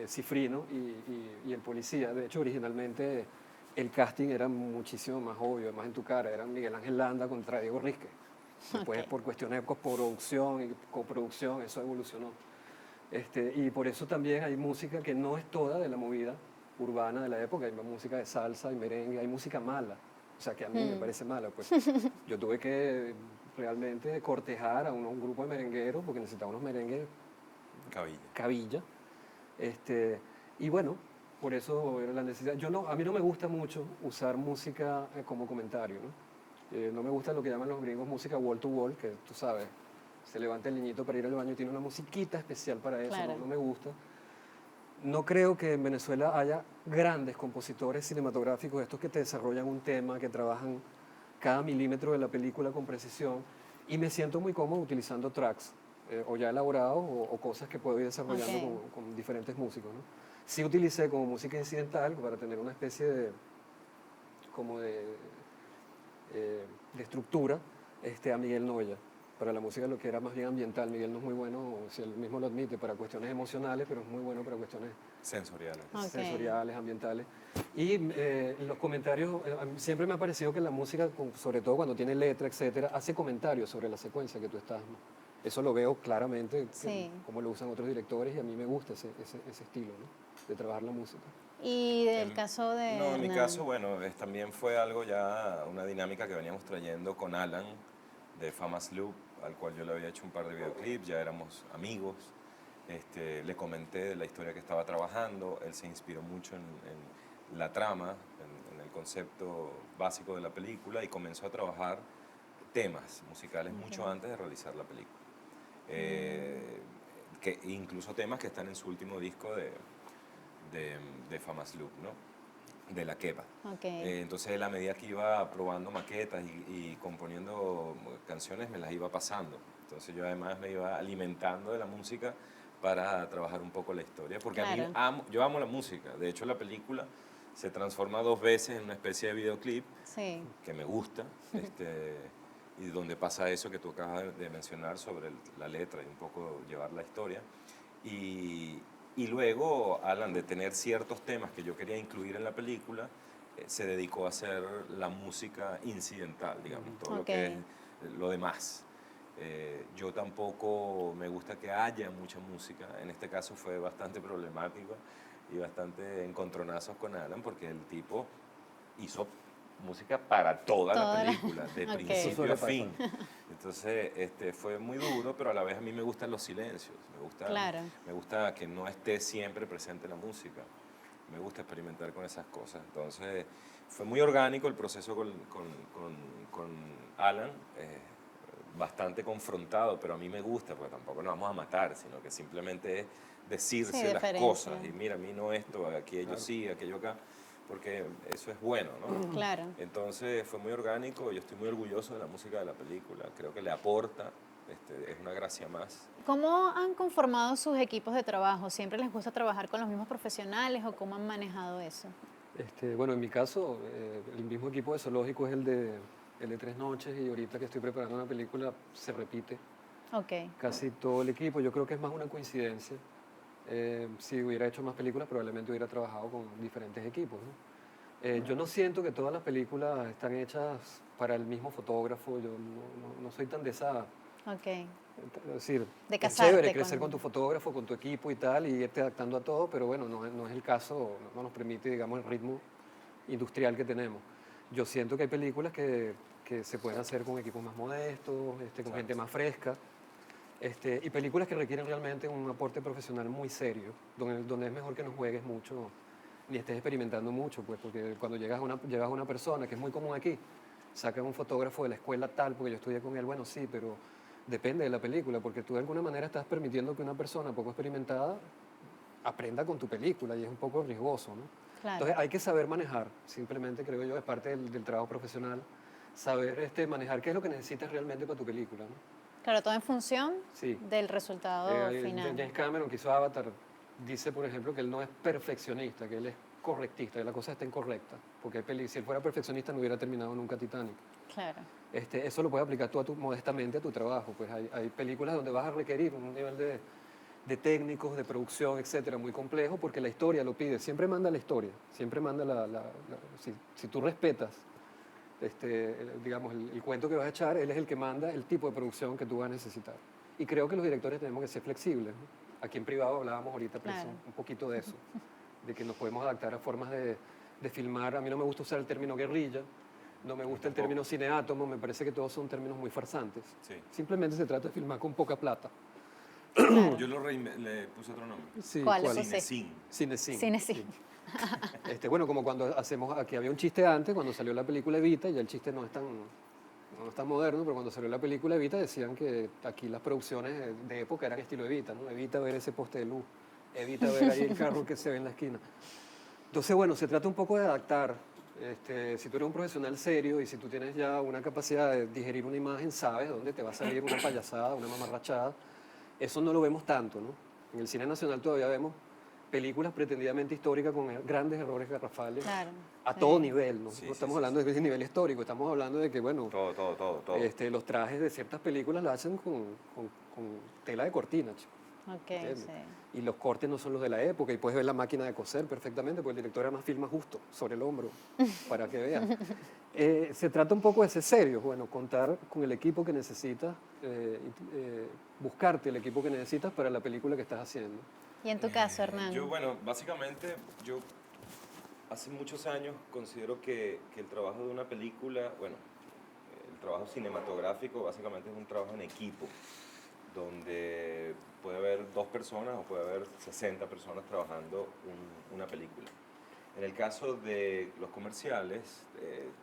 S2: Cifrino y el policía. De hecho, originalmente el casting era muchísimo más obvio, más en tu cara. Era Miguel Ángel Landa contra Diego Risque. Después, por cuestiones de coproducción y coproducción, eso evolucionó. Y por eso también hay música que no es toda de la movida urbana de la época, hay música de salsa y merengue, hay música mala, o sea que a mí me parece mala, pues yo tuve que realmente cortejar a un grupo de merengueros porque necesitaba unos merengues cabilla. Y bueno, por eso era la necesidad. A mí no me gusta mucho usar música como comentario, ¿no? No me gusta lo que llaman los gringos música wall to wall, que tú sabes, se levanta el niñito para ir al baño y tiene una musiquita especial para eso,
S1: claro.
S2: no me gusta. No creo que en Venezuela haya grandes compositores cinematográficos, estos que te desarrollan un tema, que trabajan cada milímetro de la película con precisión, y me siento muy cómodo utilizando tracks, o ya elaborados, o cosas que puedo ir desarrollando con diferentes músicos, ¿no? Sí utilicé como música incidental para tener una especie de estructura a Miguel Noya, para la música lo que era más bien ambiental. Miguel no es muy bueno, si él mismo lo admite, para cuestiones emocionales, pero es muy bueno para cuestiones sensoriales, ambientales. Y los comentarios, siempre me ha parecido que la música, sobre todo cuando tiene letra, etcétera, hace comentarios sobre la secuencia que tú estás. Eso lo veo claramente, como lo usan otros directores, y a mí me gusta ese estilo, ¿no? De trabajar la música.
S1: ¿Y del caso de
S3: No, en mi
S1: Hernán?
S3: caso, bueno, también fue algo ya, una dinámica que veníamos trayendo con Alan de Famas Loop, al cual yo le había hecho un par de videoclips, ya éramos amigos. Le comenté de la historia que estaba trabajando, él se inspiró mucho en la trama, en el concepto básico de la película y comenzó a trabajar temas musicales mucho antes de realizar la película. Que incluso temas que están en su último disco de Famas Loop, ¿no? De la quepa. Entonces él a medida que iba probando maquetas y componiendo canciones me las iba pasando. Entonces yo además me iba alimentando de la música para trabajar un poco la historia, porque a mí yo amo la música. De hecho la película se transforma 2 veces en una especie de videoclip que me gusta, y donde pasa eso que tú acabas de mencionar sobre la letra y un poco llevar la historia. Y luego, Alan, de tener ciertos temas que yo quería incluir en la película, se dedicó a hacer la música incidental, digamos, todo lo que es lo demás. Yo tampoco me gusta que haya mucha música. En este caso fue bastante problemático y bastante encontronazos con Alan porque el tipo hizo música para toda la película, de principio a fin. Entonces fue muy duro, pero a la vez a mí me gustan los silencios, me gusta que no esté siempre presente la música, me gusta experimentar con esas cosas. Entonces fue muy orgánico el proceso con Alan, bastante confrontado, pero a mí me gusta, porque tampoco nos vamos a matar, sino que simplemente es decirse las cosas, y mira, a mí no esto, aquí ellos sí, aquello acá, porque eso es bueno, ¿no?
S1: Claro.
S3: Entonces fue muy orgánico, yo estoy muy orgulloso de la música de la película, creo que le aporta, es una gracia más.
S1: ¿Cómo han conformado sus equipos de trabajo? ¿Siempre les gusta trabajar con los mismos profesionales o cómo han manejado eso?
S2: Bueno, en mi caso, el mismo equipo de Zoológico es el de Tres Noches, y ahorita que estoy preparando una película se repite casi todo el equipo. Yo creo que es más una coincidencia. Si hubiera hecho más películas, probablemente hubiera trabajado con diferentes equipos, ¿no? Yo no siento que todas las películas están hechas para el mismo fotógrafo. Yo no soy tan de esa Es decir,
S1: De
S2: es
S1: casarte
S2: chévere crecer
S1: con-
S2: con tu fotógrafo, con tu equipo y tal, y irte adaptando a todo, pero bueno, no es el caso, no nos permite, digamos, el ritmo industrial que tenemos. Yo siento que hay películas que se pueden hacer con equipos más modestos, con gente más fresca, y películas que requieren realmente un aporte profesional muy serio, donde es mejor que no juegues mucho ni estés experimentando mucho, pues, porque cuando llegas a una persona, que es muy común aquí, sacan un fotógrafo de la escuela tal, porque yo estudié con él, bueno, sí, pero depende de la película, porque tú de alguna manera estás permitiendo que una persona poco experimentada aprenda con tu película y es un poco riesgoso, ¿no?
S1: Claro.
S2: Entonces hay que saber manejar, simplemente creo yo, es parte del trabajo profesional, saber manejar qué es lo que necesitas realmente para tu película, ¿no?
S1: Claro, todo en función
S2: Sí.
S1: del resultado final.
S2: James Cameron, que hizo Avatar, dice, por ejemplo, que él no es perfeccionista, que él es correctista, que la cosa está incorrecta, porque si él fuera perfeccionista no hubiera terminado nunca Titanic.
S1: Claro.
S2: Eso lo puedes aplicar tú modestamente a tu trabajo, pues hay películas donde vas a requerir un nivel de técnicos, de producción, etcétera, muy complejo, porque la historia lo pide, siempre manda la historia, siempre manda si tú respetas digamos, el cuento que vas a echar, él es el que manda el tipo de producción que tú vas a necesitar. Y creo que los directores tenemos que ser flexibles, ¿no? Aquí en privado hablábamos ahorita
S1: Claro.
S2: un poquito de eso, de que nos podemos adaptar a formas de filmar. A mí no me gusta usar el término guerrilla, no me gusta el término cineátomo, me parece que todos son términos muy farsantes.
S3: Sí.
S2: Simplemente se trata de filmar con poca plata.
S3: Yo le puse otro nombre.
S2: Sí,
S1: ¿Cuál? Eso sí.
S3: Cinecin.
S2: Cinecin.
S1: Cinecin.
S2: Bueno, como cuando aquí había un chiste antes, cuando salió la película Evita, ya el chiste no es tan moderno, pero cuando salió la película Evita decían que aquí las producciones de época eran estilo Evita, ¿no? Evita ver ese poste de luz, evita ver ahí el carro que se ve en la esquina. Entonces, bueno, se trata un poco de adaptar. Si tú eres un profesional serio y si tú tienes ya una capacidad de digerir una imagen, sabes dónde te va a salir una payasada, una mamarrachada. Eso no lo vemos tanto, ¿no? En el cine nacional todavía vemos películas pretendidamente históricas con grandes errores garrafales
S1: Claro,
S2: a
S1: sí.
S2: todo nivel, ¿no?
S3: Sí,
S2: No
S3: sí,
S2: estamos
S3: sí,
S2: hablando de nivel histórico, estamos hablando de que, bueno,
S3: Todo.
S2: los trajes de ciertas películas lo hacen con tela de cortina, chico.
S1: Ok,
S2: ¿Entiendes?
S1: sí.
S2: Y los cortes no son los de la época y puedes ver la máquina de coser perfectamente porque el director además filma justo sobre el hombro para que veas. Se trata un poco de ser serio, bueno, contar con el equipo que necesitas, buscarte el equipo que necesitas para la película que estás haciendo.
S1: Y en tu caso, Hernán.
S3: Bueno, básicamente, yo hace muchos años considero que el trabajo de una película, bueno, el trabajo cinematográfico básicamente es un trabajo en equipo, donde puede haber 2 personas o puede haber 60 personas trabajando una película. En el caso de los comerciales,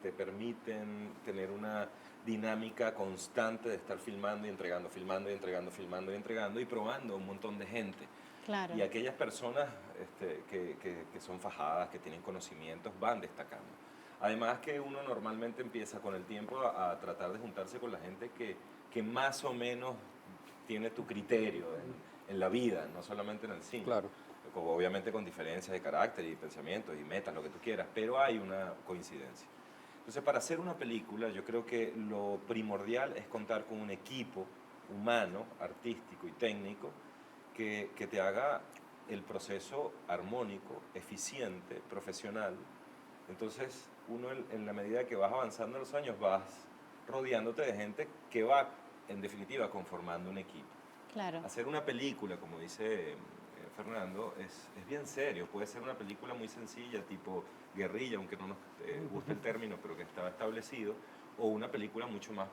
S3: te permiten tener una dinámica constante de estar filmando y entregando, filmando y entregando, filmando y entregando y probando a un montón de gente.
S1: Claro.
S3: Y aquellas personas que son fajadas, que tienen conocimientos, van destacando. Además que uno normalmente empieza con el tiempo a tratar de juntarse con la gente que más o menos tiene tu criterio en la vida, no solamente en el cine.
S2: Claro.
S3: Obviamente con diferencias de carácter y pensamientos y metas, lo que tú quieras, pero hay una coincidencia. Entonces, para hacer una película, yo creo que lo primordial es contar con un equipo humano, artístico y técnico que te haga el proceso armónico, eficiente, profesional. Entonces, uno en la medida que vas avanzando en los años, vas rodeándote de gente que va, en definitiva, conformando un equipo.
S1: Claro.
S3: Hacer una película, como dice Fernando, es bien serio. Puede ser una película muy sencilla, tipo guerrilla, aunque no nos guste el término, pero que estaba establecido, o una película mucho más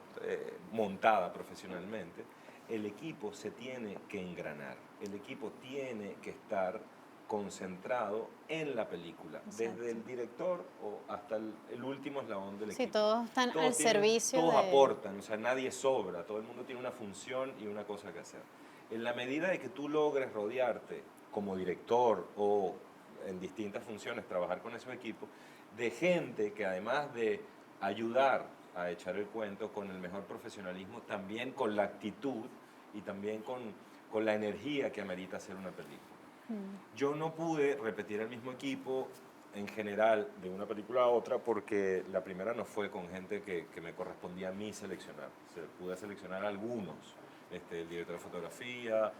S3: montada profesionalmente. El equipo se tiene que engranar, el equipo tiene que estar concentrado en la película,
S1: Exacto.
S3: desde el director o hasta el último eslabón del
S1: Sí,
S3: equipo.
S1: todos están al servicio
S3: Todos
S1: de...
S3: aportan, o sea, nadie sobra, todo el mundo tiene una función y una cosa que hacer. En la medida de que tú logres rodearte como director o en distintas funciones, trabajar con esos equipos, de gente que además de ayudar a echar el cuento con el mejor profesionalismo, también con la actitud y también con la energía que amerita hacer una película. Yo no pude repetir el mismo equipo en general de una película a otra porque la primera no fue con gente que me correspondía a mí seleccionar. Pude seleccionar algunos, el director de fotografía,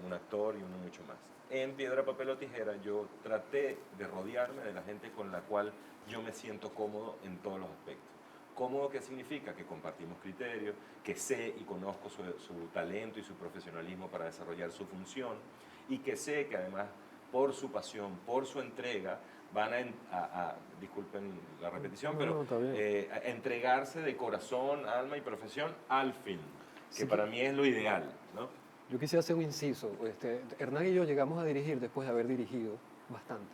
S3: un actor y uno mucho más. En Piedra, Papel o Tijera yo traté de rodearme de la gente con la cual yo me siento cómodo en todos los aspectos. ¿Cómodo qué significa? Que compartimos criterios, que sé y conozco su talento y su profesionalismo para desarrollar su función, y que sé que además por su pasión, por su entrega, van disculpen la repetición, pero
S2: está bien.
S3: a entregarse de corazón, alma y profesión al film, que
S2: Sí,
S3: para mí es lo ideal, ¿no?
S2: yo quisiera hacer un inciso. Hernán y yo llegamos a dirigir después de haber dirigido bastante.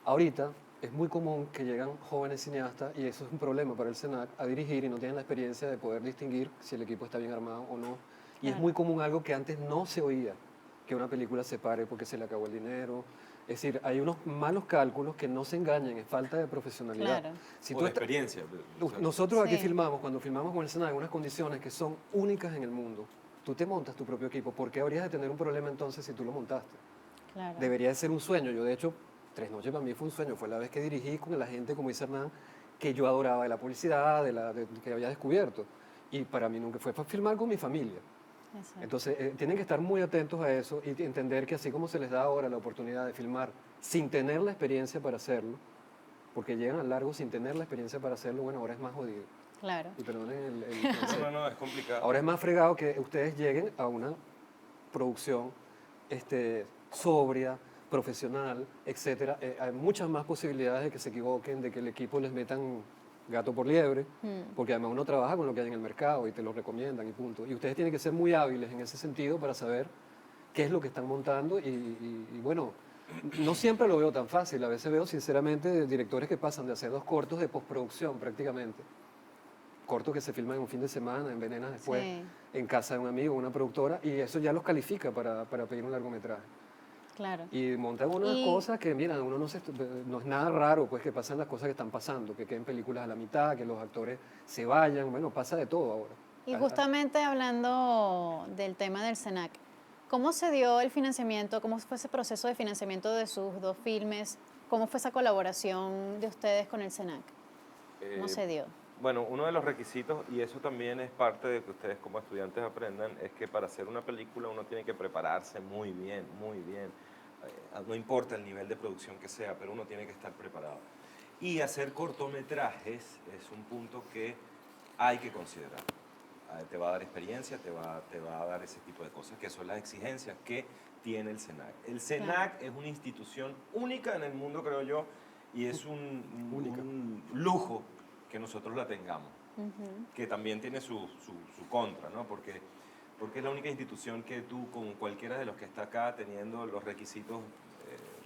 S2: Ahorita es muy común que llegan jóvenes cineastas, y eso es un problema para el SENAC, a dirigir y no tienen la experiencia de poder distinguir si el equipo está bien armado o no. Y es
S1: Claro.
S2: muy común algo que antes no se oía, que una película se pare porque se le acabó el dinero. Es decir, hay unos malos cálculos que no se engañen, es falta de profesionalidad.
S1: Claro.
S2: Si
S3: O
S2: tú
S3: de
S2: estás-
S3: experiencia. O sea,
S2: Nosotros aquí
S1: Sí.
S2: filmamos, cuando filmamos con el SENAC, unas condiciones que son únicas en el mundo. Tú te montas tu propio equipo. ¿Por qué habrías de tener un problema entonces si tú lo montaste?
S1: Claro.
S2: Debería de ser un sueño. Yo, de hecho, Tres Noches para mí fue un sueño. Fue la vez que dirigí con la gente, como dice Hernán, que yo adoraba de la publicidad, que había descubierto. Y para mí nunca fue filmar con mi familia.
S1: Exacto.
S2: Entonces, tienen que estar muy atentos a eso y entender que así como se les da ahora la oportunidad de filmar sin tener la experiencia para hacerlo, porque llegan al largo sin tener la experiencia para hacerlo, bueno, ahora es más jodido.
S1: Claro.
S2: Y perdonen el
S3: no,
S2: concepto.
S3: no, es complicado.
S2: Ahora es más fregado que ustedes lleguen a una producción sobria, profesional, etcétera. Hay muchas más posibilidades de que se equivoquen, de que el equipo les metan gato por liebre, porque además uno trabaja con lo que hay en el mercado y te lo recomiendan y punto. Y ustedes tienen que ser muy hábiles en ese sentido para saber qué es lo que están montando y bueno, no siempre lo veo tan fácil. A veces veo sinceramente directores que pasan de hacer 2 cortos de postproducción prácticamente, cortos que se filman en un fin de semana, envenenas después
S1: Sí.
S2: en casa de un amigo, una productora, y eso ya los califica para pedir un largometraje.
S1: Claro.
S2: Y montan unas
S1: Y-
S2: cosas que, mira, uno no es nada raro, pues que pasan las cosas que están pasando, que queden películas a la mitad, que los actores se vayan, bueno, pasa de todo ahora.
S1: Y justamente hablando del tema del SENAC, ¿cómo se dio el financiamiento? ¿Cómo fue ese proceso de financiamiento de sus 2 filmes? ¿Cómo fue esa colaboración de ustedes con el SENAC? ¿Cómo se dio?
S3: Bueno, uno de los requisitos, y eso también es parte de que ustedes como estudiantes aprendan, es que para hacer una película uno tiene que prepararse muy bien, muy bien. No importa el nivel de producción que sea, pero uno tiene que estar preparado. Y hacer cortometrajes es un punto que hay que considerar. Te va a dar experiencia, te va a dar ese tipo de cosas, que son las exigencias que tiene el SENAC. El SENAC es una institución única en el mundo, creo yo, y es un lujo que nosotros la tengamos, que también tiene su contra, ¿no? Porque es la única institución que tú, con cualquiera de los que está acá, teniendo los requisitos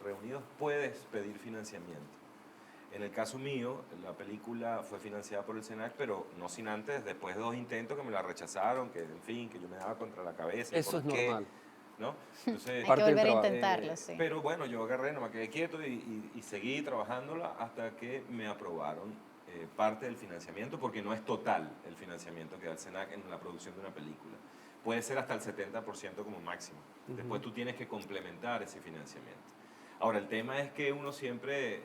S3: reunidos, puedes pedir financiamiento. En el caso mío, la película fue financiada por el SENAC, pero no sin antes, después de 2 intentos que me la rechazaron, que en fin, que yo me daba contra la cabeza.
S2: Eso es normal.
S3: ¿No? Entonces,
S1: Hay que
S2: parte del
S1: volver a
S2: trabajo.
S1: intentarlo, sí.
S3: Pero bueno, yo agarré, no me quedé quieto y seguí trabajándola hasta que me aprobaron parte del financiamiento, porque no es total el financiamiento que da el SENAC en la producción de una película. Puede ser hasta el 70% como máximo. Después tú tienes que complementar ese financiamiento. Ahora, el tema es que uno siempre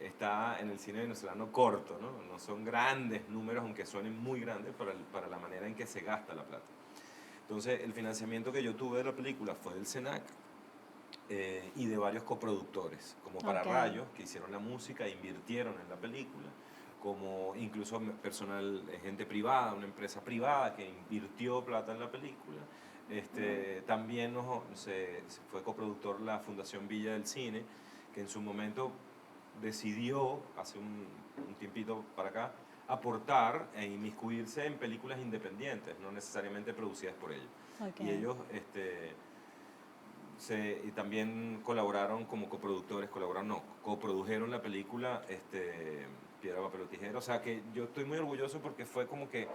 S3: está en el cine venezolano corto, ¿no? No son grandes números, aunque suenen muy grandes para la manera en que se gasta la plata. Entonces, el financiamiento que yo tuve de la película fue del SENAC y de varios coproductores, como Pararrayos, que hicieron la música e invirtieron en la película, como incluso personal, gente privada, una empresa privada que invirtió plata en la película. También se fue coproductor la Fundación Villa del Cine, que en su momento decidió, hace un tiempito para acá, aportar e inmiscuirse en películas independientes, no necesariamente producidas por ellos.
S1: Okay.
S3: Y ellos y también colaboraron como coproductores, coprodujeron la película Piedra, Papel o Tijera. O sea que yo estoy muy orgulloso porque fue como que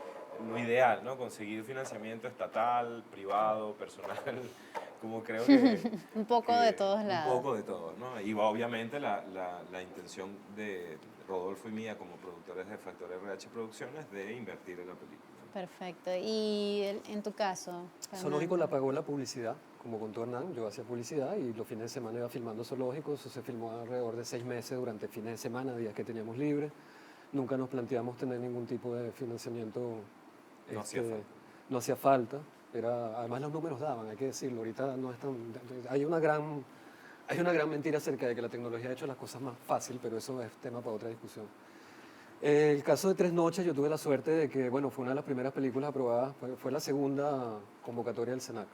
S3: lo ideal, ¿no? Conseguir financiamiento estatal, privado, personal, como creo que...
S1: Un poco de todos lados.
S3: Un poco de todo, ¿no? Y obviamente la intención de Rodolfo y mía como productores de Factor RH Producciones de invertir en la película.
S1: Perfecto. ¿Y en tu caso?
S2: Zoológico la pagó la publicidad, como contó Hernán. Yo hacía publicidad y los fines de semana iba filmando Zoológico. Eso se filmó alrededor de 6 meses durante fines de semana, días que teníamos libres. Nunca nos planteamos tener ningún tipo de financiamiento.
S3: No hacía falta.
S2: No hacía falta. Además los números daban, hay que decirlo. Ahorita no es tan... Hay una gran mentira acerca de que la tecnología ha hecho las cosas más fácil, pero eso es tema para otra discusión. El caso de Tres Noches, yo tuve la suerte de que, bueno, fue una de las primeras películas aprobadas, fue la segunda convocatoria del SENAC.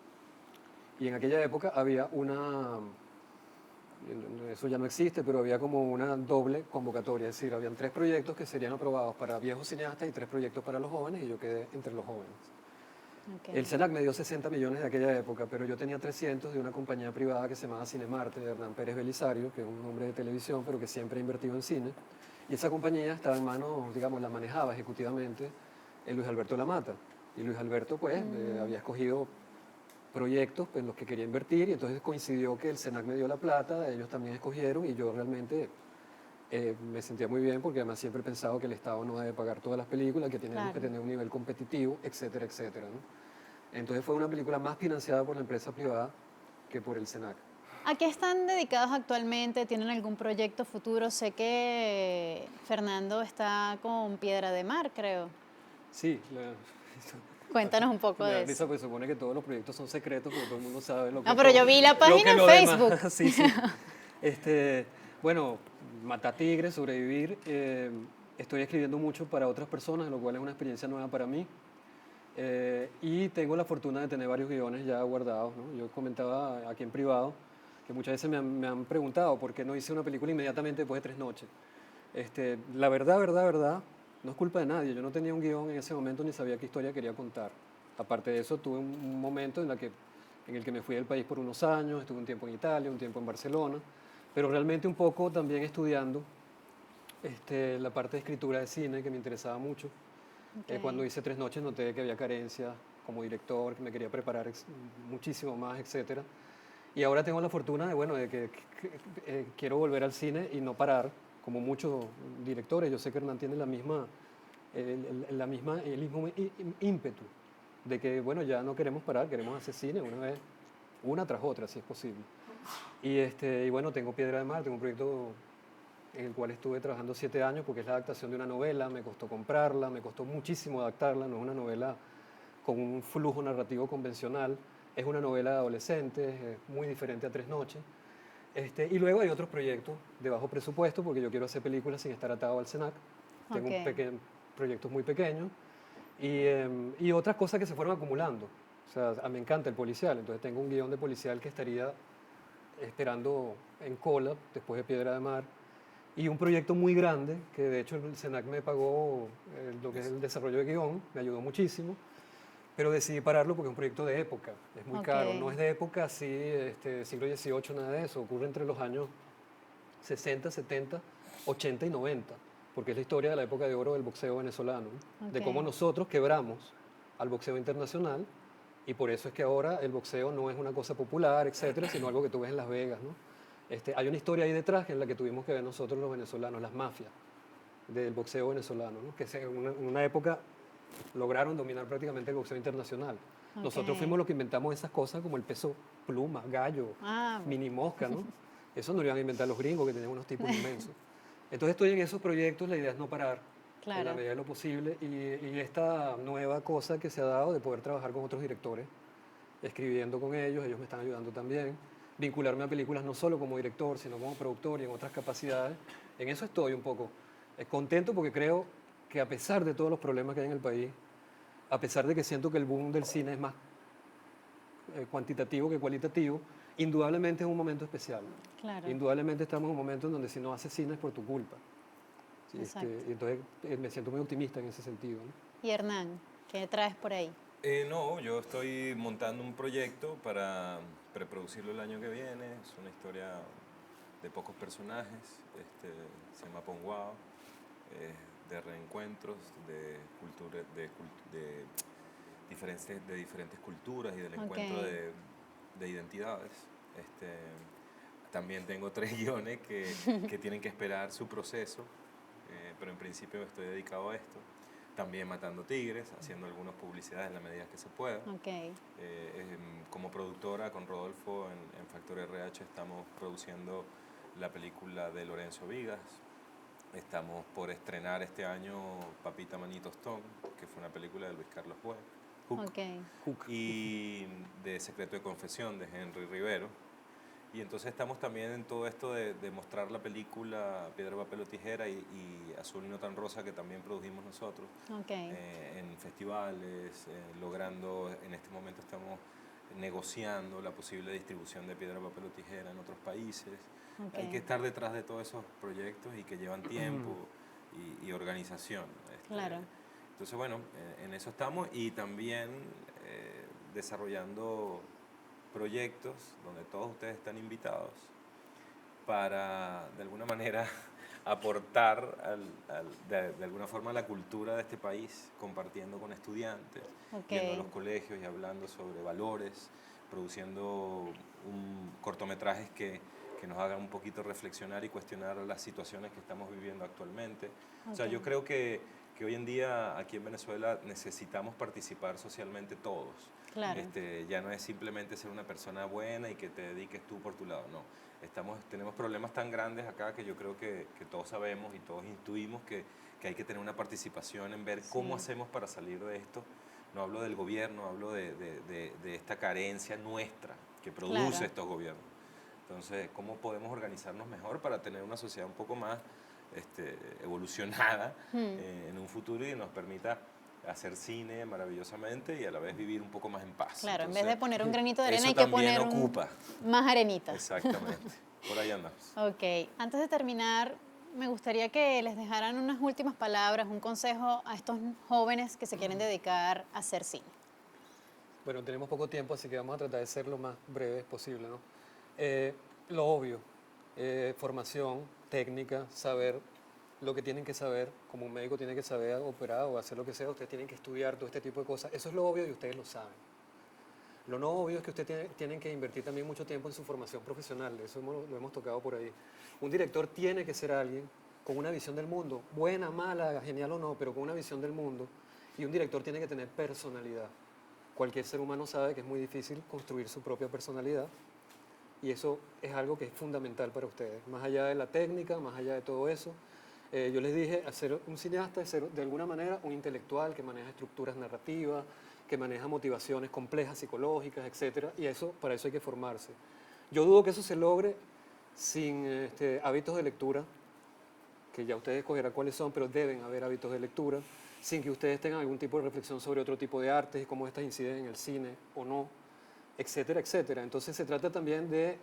S2: Y en aquella época había eso ya no existe, pero había como una doble convocatoria, es decir, habían 3 proyectos que serían aprobados para viejos cineastas y 3 proyectos para los jóvenes, y yo quedé entre los jóvenes.
S1: Okay.
S2: El SENAC me dio 60 millones de aquella época, pero yo tenía 300 de una compañía privada que se llamaba Cinemarte, de Hernán Pérez Belisario, que es un hombre de televisión, pero que siempre ha invertido en cine. Y esa compañía estaba en manos, digamos, la manejaba ejecutivamente Luis Alberto Lamata. Y Luis Alberto, pues, había escogido proyectos en los que quería invertir, y entonces coincidió que el SENAC me dio la plata, ellos también escogieron, y yo realmente me sentía muy bien, porque además siempre he pensado que el Estado no debe pagar todas las películas, que tenemos que tener un nivel competitivo, etcétera, etcétera, ¿no? Entonces fue una película más financiada por la empresa privada que por el SENAC.
S1: ¿A qué están dedicados actualmente? ¿Tienen algún proyecto futuro? Sé que Fernando está con Piedra de Mar, creo.
S2: Sí,
S1: Cuéntanos un poco
S2: me da
S1: de
S2: risa
S1: eso.
S2: porque supone que todos los proyectos son secretos, porque todo el mundo sabe lo que...
S1: No, pero yo vi la página en Facebook.
S2: Sí, sí. Bueno, Matatigres, Sobrevivir. Estoy escribiendo mucho para otras personas, lo cual es una experiencia nueva para mí. Y tengo la fortuna de tener varios guiones ya guardados, ¿no? Yo comentaba aquí en privado que muchas veces me han preguntado por qué no hice una película inmediatamente después de Tres Noches. La verdad, no es culpa de nadie. Yo no tenía un guión en ese momento ni sabía qué historia quería contar. Aparte de eso, tuve un momento en el que me fui del país por unos años, estuve un tiempo en Italia, un tiempo en Barcelona, pero realmente un poco también estudiando la parte de escritura de cine, que me interesaba mucho.
S1: Okay.
S2: Cuando hice Tres Noches noté que había carencia como director, que me quería preparar muchísimo más, etcétera. Y ahora tengo la fortuna de, bueno, de que quiero volver al cine y no parar, como muchos directores. Yo sé que Hernán tiene el mismo ímpetu de que, bueno, ya no queremos parar, queremos hacer cine una tras otra, si es posible. Y bueno, tengo Piedra de Mar, tengo un proyecto en el cual estuve trabajando 7 años, porque es la adaptación de una novela, me costó comprarla, me costó muchísimo adaptarla, no es una novela con un flujo narrativo convencional, es una novela de adolescentes, es muy diferente a Tres Noches. Y luego hay otros proyectos de bajo presupuesto, porque yo quiero hacer películas sin estar atado al SENAC. Tengo proyectos muy pequeños y otras cosas que se fueron acumulando. O sea, me encanta el policial, entonces tengo un guión de policial que estaría esperando en cola después de Piedra de Mar. Y un proyecto muy grande, que de hecho el SENAC me pagó lo que es el desarrollo de guión, me ayudó muchísimo, pero decidí pararlo porque es un proyecto de época, es muy caro, no es de época así, siglo XVIII, nada de eso, ocurre entre los años 60, 70, 80 y 90, porque es la historia de la época de oro del boxeo venezolano, de cómo nosotros quebramos al boxeo internacional, y por eso es que ahora el boxeo no es una cosa popular, etcétera, sino algo que tú ves en Las Vegas, ¿no? Hay una historia ahí detrás en la que tuvimos que ver nosotros los venezolanos, las mafias del boxeo venezolano, ¿no? Que en una época lograron dominar prácticamente el boxeo internacional. Nosotros fuimos los que inventamos esas cosas como el peso pluma, gallo, mini mosca, ¿no? Eso no lo iban a inventar los gringos, que tenían unos tipos inmensos. Entonces estoy en esos proyectos, la idea es no parar en la medida de lo posible, y esta nueva cosa que se ha dado de poder trabajar con otros directores, escribiendo con ellos me están ayudando también, vincularme a películas no solo como director, sino como productor y en otras capacidades. En eso estoy un poco contento, porque creo que a pesar de todos los problemas que hay en el país, a pesar de que siento que el boom del cine es más cuantitativo que cualitativo, indudablemente es un momento especial.
S1: Claro.
S2: Indudablemente estamos en un momento en donde si no haces cine es por tu culpa. ¿Sí? Entonces me siento muy optimista en ese sentido, ¿no?
S1: Y Hernán, ¿qué traes por ahí?
S3: No, yo estoy montando un proyecto para preproducirlo el año que viene. Es una historia de pocos personajes, se llama Ponguao, de reencuentros, de diferentes culturas y del encuentro de identidades. También tengo 3 guiones que tienen que esperar su proceso, pero en principio estoy dedicado a esto. También Matando Tigres, haciendo algunas publicidades en la medida que se pueda. Como productora con Rodolfo en Factor RH estamos produciendo la película de Lorenzo Vigas. Estamos por estrenar este año Papita Manito Tostón, que fue una película de Luis Carlos Hook. Y de Secreto de Confesión de Henry Rivero. Y entonces estamos también en todo esto de mostrar la película Piedra, Papel o Tijera y Azul y no tan rosa, que también produjimos nosotros, en festivales, logrando, en este momento estamos negociando la posible distribución de Piedra, Papel o Tijera en otros países. Hay que estar detrás de todos esos proyectos y que llevan tiempo y organización.
S1: Claro.
S3: Entonces, bueno, en eso estamos y también desarrollando proyectos donde todos ustedes están invitados para, de alguna manera, aportar de alguna forma a la cultura de este país, compartiendo con estudiantes, yendo a los colegios y hablando sobre valores, produciendo cortometrajes que nos hagan un poquito reflexionar y cuestionar las situaciones que estamos viviendo actualmente. O sea, yo creo que hoy en día aquí en Venezuela necesitamos participar socialmente todos.
S1: Claro.
S3: Ya no es simplemente ser una persona buena y que te dediques tú por tu lado, no. Tenemos problemas tan grandes acá que yo creo que todos sabemos y todos intuimos que hay que tener una participación en ver cómo hacemos para salir de esto. No hablo del gobierno, hablo de esta carencia nuestra que produce estos gobiernos. Entonces, ¿cómo podemos organizarnos mejor para tener una sociedad un poco más evolucionada en un futuro y nos permita hacer cine maravillosamente y a la vez vivir un poco más en paz?
S1: Claro,
S3: Entonces,
S1: en vez de poner un granito de arena
S3: eso
S1: hay que poner
S3: también ocupa.
S1: más arenita.
S3: Exactamente, por ahí andamos.
S1: Ok, antes de terminar, me gustaría que les dejaran unas últimas palabras, un consejo a estos jóvenes que se quieren dedicar a hacer cine.
S2: Bueno, tenemos poco tiempo, así que vamos a tratar de ser lo más breves posible, ¿no? Lo obvio, formación, técnica, saber lo que tienen que saber, como un médico tiene que saber operar o hacer lo que sea, ustedes tienen que estudiar todo este tipo de cosas. Eso es lo obvio y ustedes lo saben. Lo no obvio es que ustedes tienen que invertir también mucho tiempo en su formación profesional, eso lo hemos tocado por ahí. Un director tiene que ser alguien con una visión del mundo, buena, mala, genial o no, pero con una visión del mundo. Y un director tiene que tener personalidad. Cualquier ser humano sabe que es muy difícil construir su propia personalidad. Y eso es algo que es fundamental para ustedes, más allá de la técnica, más allá de todo eso. Yo les dije, ser un cineasta es ser de alguna manera un intelectual que maneja estructuras narrativas, que maneja motivaciones complejas, psicológicas, etc. Y para eso hay que formarse. Yo dudo que eso se logre sin hábitos de lectura, que ya ustedes escogerán cuáles son, pero deben haber hábitos de lectura, sin que ustedes tengan algún tipo de reflexión sobre otro tipo de artes y cómo estas inciden en el cine o no, etcétera, etcétera. Entonces se trata también de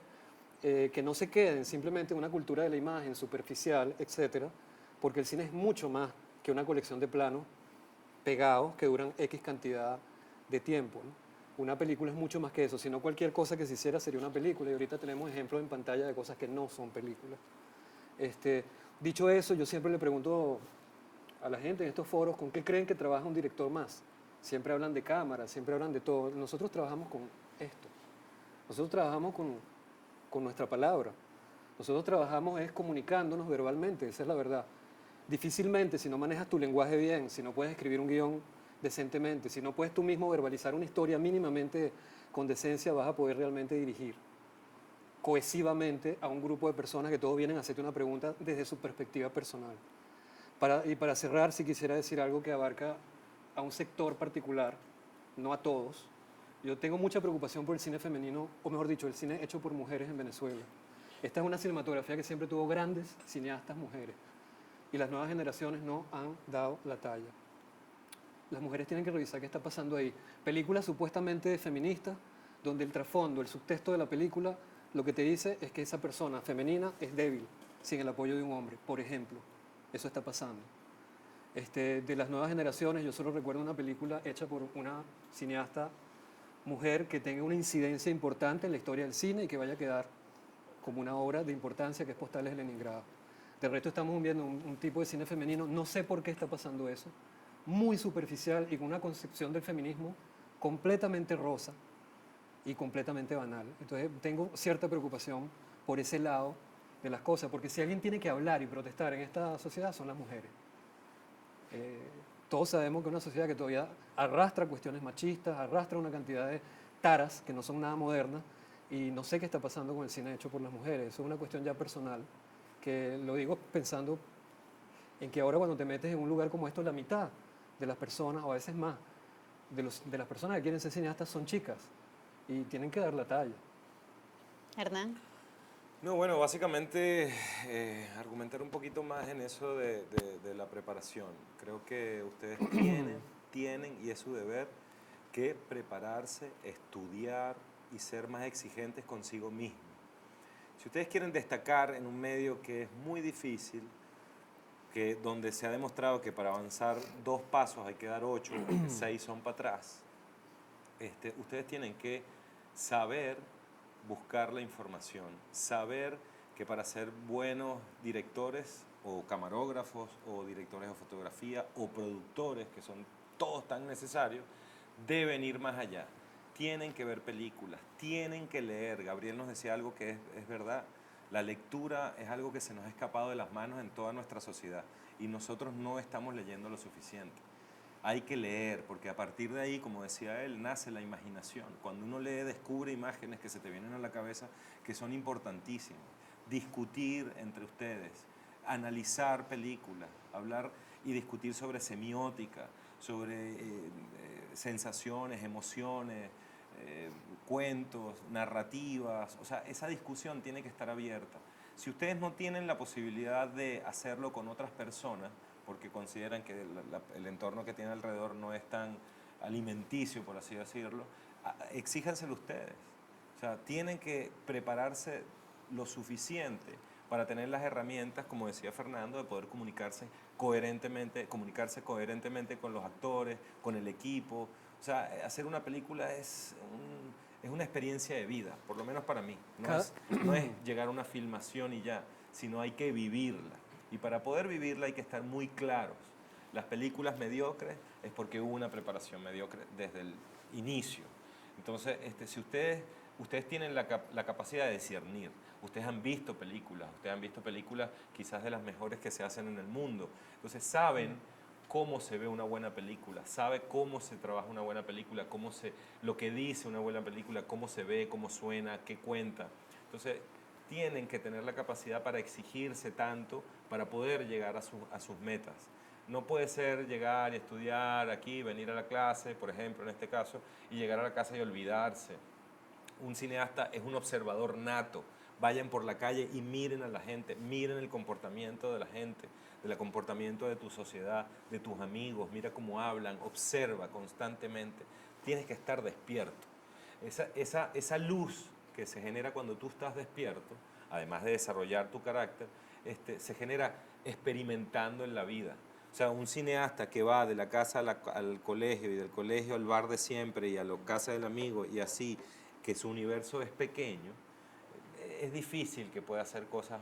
S2: que no se queden simplemente en una cultura de la imagen superficial, etcétera, porque el cine es mucho más que una colección de planos pegados que duran X cantidad de tiempo, ¿no? Una película es mucho más que eso, si no cualquier cosa que se hiciera sería una película, y ahorita tenemos ejemplos en pantalla de cosas que no son películas. Dicho eso, yo siempre le pregunto a la gente en estos foros, ¿con qué creen que trabaja un director más? Siempre hablan de cámara, siempre hablan de todo. Nosotros trabajamos con esto. Nosotros trabajamos con nuestra palabra. Nosotros trabajamos es comunicándonos verbalmente, esa es la verdad. Difícilmente, si no manejas tu lenguaje bien, si no puedes escribir un guión decentemente, si no puedes tú mismo verbalizar una historia mínimamente con decencia, vas a poder realmente dirigir cohesivamente a un grupo de personas que todos vienen a hacerte una pregunta desde su perspectiva personal. Y para cerrar, si quisiera decir algo que abarca a un sector particular, no a todos. Yo tengo mucha preocupación por el cine femenino, o mejor dicho, el cine hecho por mujeres en Venezuela. Esta es una cinematografía que siempre tuvo grandes cineastas mujeres y las nuevas generaciones no han dado la talla. Las mujeres tienen que revisar qué está pasando ahí. Películas supuestamente feministas, donde el trasfondo, el subtexto de la película, lo que te dice es que esa persona femenina es débil sin el apoyo de un hombre, por ejemplo. Eso está pasando. De las nuevas generaciones, yo solo recuerdo una película hecha por una cineasta mujer que tenga una incidencia importante en la historia del cine y que vaya a quedar como una obra de importancia, que es Postales de Leningrado. De resto estamos viendo un tipo de cine femenino, no sé por qué está pasando eso, muy superficial y con una concepción del feminismo completamente rosa y completamente banal. Entonces tengo cierta preocupación por ese lado de las cosas, porque si alguien tiene que hablar y protestar en esta sociedad son las mujeres. Todos sabemos que es una sociedad que todavía arrastra cuestiones machistas, arrastra una cantidad de taras que no son nada modernas, y no sé qué está pasando con el cine hecho por las mujeres. Eso es una cuestión ya personal, que lo digo pensando en que ahora cuando te metes en un lugar como esto, la mitad de las personas, o a veces más, de las personas que quieren ser cineastas son chicas y tienen que dar la talla.
S1: Hernán.
S3: No, bueno, básicamente argumentar un poquito más en eso de la preparación. Creo que ustedes tienen, y es su deber, que prepararse, estudiar y ser más exigentes consigo mismos. Si ustedes quieren destacar en un medio que es muy difícil, que donde se ha demostrado que para avanzar 2 pasos hay que dar 8, 6 son para atrás, ustedes tienen que saber buscar la información, saber que para ser buenos directores o camarógrafos o directores de fotografía o productores, que son todos tan necesarios, deben ir más allá. Tienen que ver películas, tienen que leer. Gabriel nos decía algo que es verdad. La lectura es algo que se nos ha escapado de las manos en toda nuestra sociedad y nosotros no estamos leyendo lo suficiente. Hay que leer, porque a partir de ahí, como decía él, nace la imaginación. Cuando uno lee, descubre imágenes que se te vienen a la cabeza que son importantísimas. Discutir entre ustedes, analizar películas, hablar y discutir sobre semiótica, sobre sensaciones, emociones, cuentos, narrativas. O sea, esa discusión tiene que estar abierta. Si ustedes no tienen la posibilidad de hacerlo con otras personas, porque consideran que el entorno que tienen alrededor no es tan alimenticio, por así decirlo, exíjanselo ustedes. O sea, tienen que prepararse lo suficiente para tener las herramientas, como decía Fernando, de poder comunicarse coherentemente con los actores, con el equipo. O sea, hacer una película es una experiencia de vida, por lo menos para mí. No es llegar a una filmación y ya, sino hay que vivirla. Y para poder vivirla hay que estar muy claros. Las películas mediocres es porque hubo una preparación mediocre desde el inicio. Entonces, si ustedes tienen la capacidad de discernir, ustedes han visto películas quizás de las mejores que se hacen en el mundo. Entonces, saben cómo se ve una buena película, sabe cómo se trabaja una buena película, lo que dice una buena película, cómo se ve, cómo suena, qué cuenta. Entonces, tienen que tener la capacidad para exigirse tanto para poder llegar a sus metas. No puede ser llegar y estudiar aquí, venir a la clase, por ejemplo, en este caso, y llegar a la casa y olvidarse. Un cineasta es un observador nato. Vayan por la calle y miren a la gente, miren el comportamiento de la gente, del comportamiento de tu sociedad, de tus amigos, mira cómo hablan, observa constantemente. Tienes que estar despierto. Esa luz que se genera cuando tú estás despierto, además de desarrollar tu carácter, se genera experimentando en la vida. O sea, un cineasta que va de la casa al colegio y del colegio al bar de siempre y a la casa del amigo y así, que su universo es pequeño, es difícil que pueda hacer cosas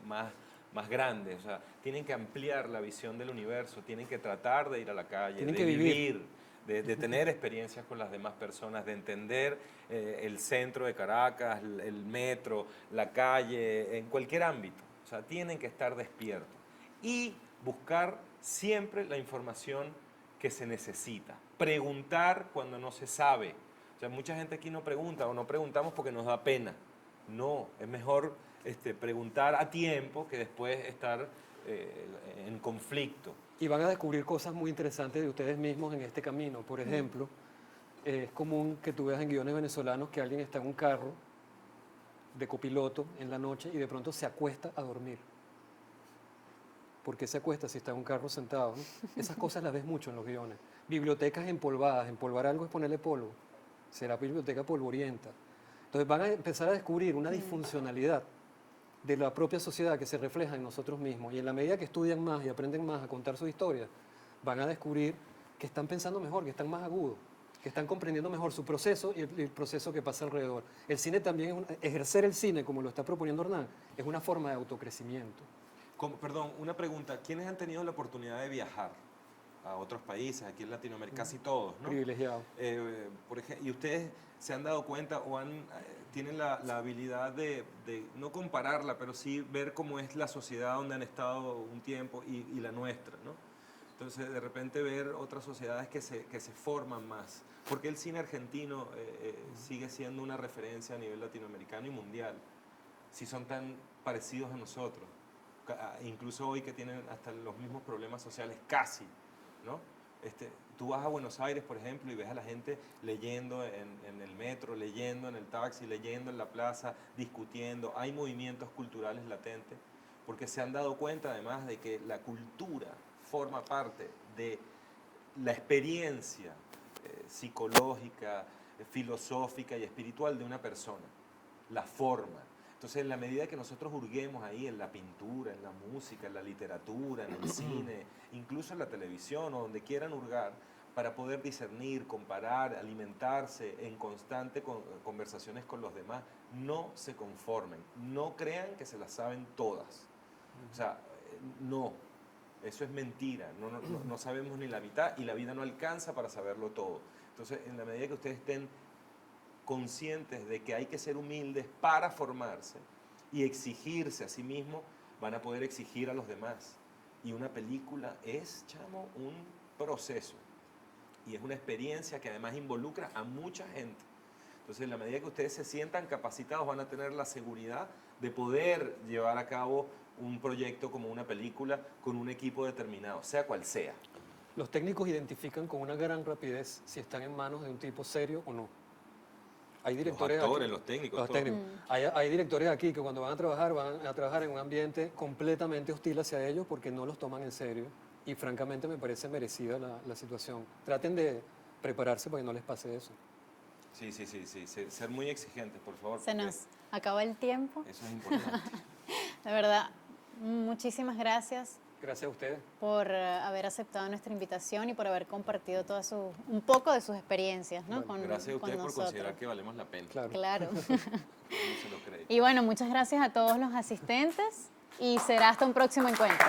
S3: más grandes. O sea, tienen que ampliar la visión del universo, tienen que tratar de ir a la calle,
S2: tienen
S3: de
S2: que
S3: vivir, de tener experiencias con las demás personas, de entender el centro de Caracas, el metro, la calle, en cualquier ámbito. O sea, tienen que estar despiertos y buscar siempre la información que se necesita. Preguntar cuando no se sabe. O sea, mucha gente aquí no pregunta o no preguntamos porque nos da pena. No, es mejor preguntar a tiempo que después estar en conflicto.
S2: Y van a descubrir cosas muy interesantes de ustedes mismos en este camino. Por ejemplo, es común que tú veas en guiones venezolanos que alguien está en un carro de copiloto en la noche y de pronto se acuesta a dormir. ¿Por qué se acuesta si está en un carro sentado? ¿No? Esas cosas las ves mucho en los guiones. Bibliotecas empolvadas. Empolvar algo es ponerle polvo. Será biblioteca polvorienta. Entonces van a empezar a descubrir una disfuncionalidad de la propia sociedad que se refleja en nosotros mismos. Y en la medida que estudian más y aprenden más a contar sus historias, van a descubrir que están pensando mejor, que están más agudos, que están comprendiendo mejor su proceso y el proceso que pasa alrededor. El cine también, ejercer el cine, como lo está proponiendo Hernán, es una forma de autocrecimiento.
S3: Perdón, una pregunta. ¿Quiénes han tenido la oportunidad de viajar a otros países, aquí en Latinoamérica? Casi todos, ¿no?
S2: Privilegiado.
S3: Por ejemplo, ¿y ustedes se han dado cuenta o tienen la habilidad de no compararla, pero sí ver cómo es la sociedad donde han estado un tiempo y la nuestra, ¿no? Entonces, de repente ver otras sociedades que se forman más. Porque el cine argentino sigue siendo una referencia a nivel latinoamericano y mundial, si son tan parecidos a nosotros. Incluso hoy que tienen hasta los mismos problemas sociales, casi, ¿no? Tú vas a Buenos Aires, por ejemplo, y ves a la gente leyendo en el metro, leyendo en el taxi, leyendo en la plaza, discutiendo. Hay movimientos culturales latentes, porque se han dado cuenta además de que la cultura forma parte de la experiencia psicológica, filosófica y espiritual de una persona, la forma. Entonces, en la medida que nosotros hurguemos ahí en la pintura, en la música, en la literatura, en el cine, incluso en la televisión o donde quieran hurgar, para poder discernir, comparar, alimentarse en constante conversaciones con los demás, no se conformen, no crean que se las saben todas. O sea, no, eso es mentira, no sabemos ni la mitad y la vida no alcanza para saberlo todo. Entonces, en la medida que ustedes estén conscientes de que hay que ser humildes para formarse y exigirse a sí mismos, van a poder exigir a los demás. Y una película es, chamo, un proceso y es una experiencia que además involucra a mucha gente. Entonces, en la medida que ustedes se sientan capacitados, van a tener la seguridad de poder llevar a cabo un proyecto como una película con un equipo determinado, sea cual sea.
S2: Los técnicos identifican con una gran rapidez si están en manos de un tipo serio o no. Hay directores
S3: los actores,
S2: aquí,
S3: los técnicos,
S2: los
S3: todo.
S2: técnicos. Hay directores aquí que cuando van a trabajar en un ambiente completamente hostil hacia ellos porque no los toman en serio y francamente me parece merecida la situación. Traten de prepararse para que no les pase eso.
S3: Sí, ser muy exigentes, por favor.
S1: Se nos acaba el tiempo.
S3: Eso es importante.
S1: De verdad, muchísimas gracias.
S2: Gracias a ustedes.
S1: Por haber aceptado nuestra invitación y por haber compartido un poco de sus experiencias, ¿no?
S2: Bueno,
S3: gracias a ustedes por
S1: nosotros.
S3: considerar que valemos la pena.
S1: Claro.
S3: No se lo cree.
S1: Y bueno, muchas gracias a todos los asistentes y será hasta un próximo encuentro.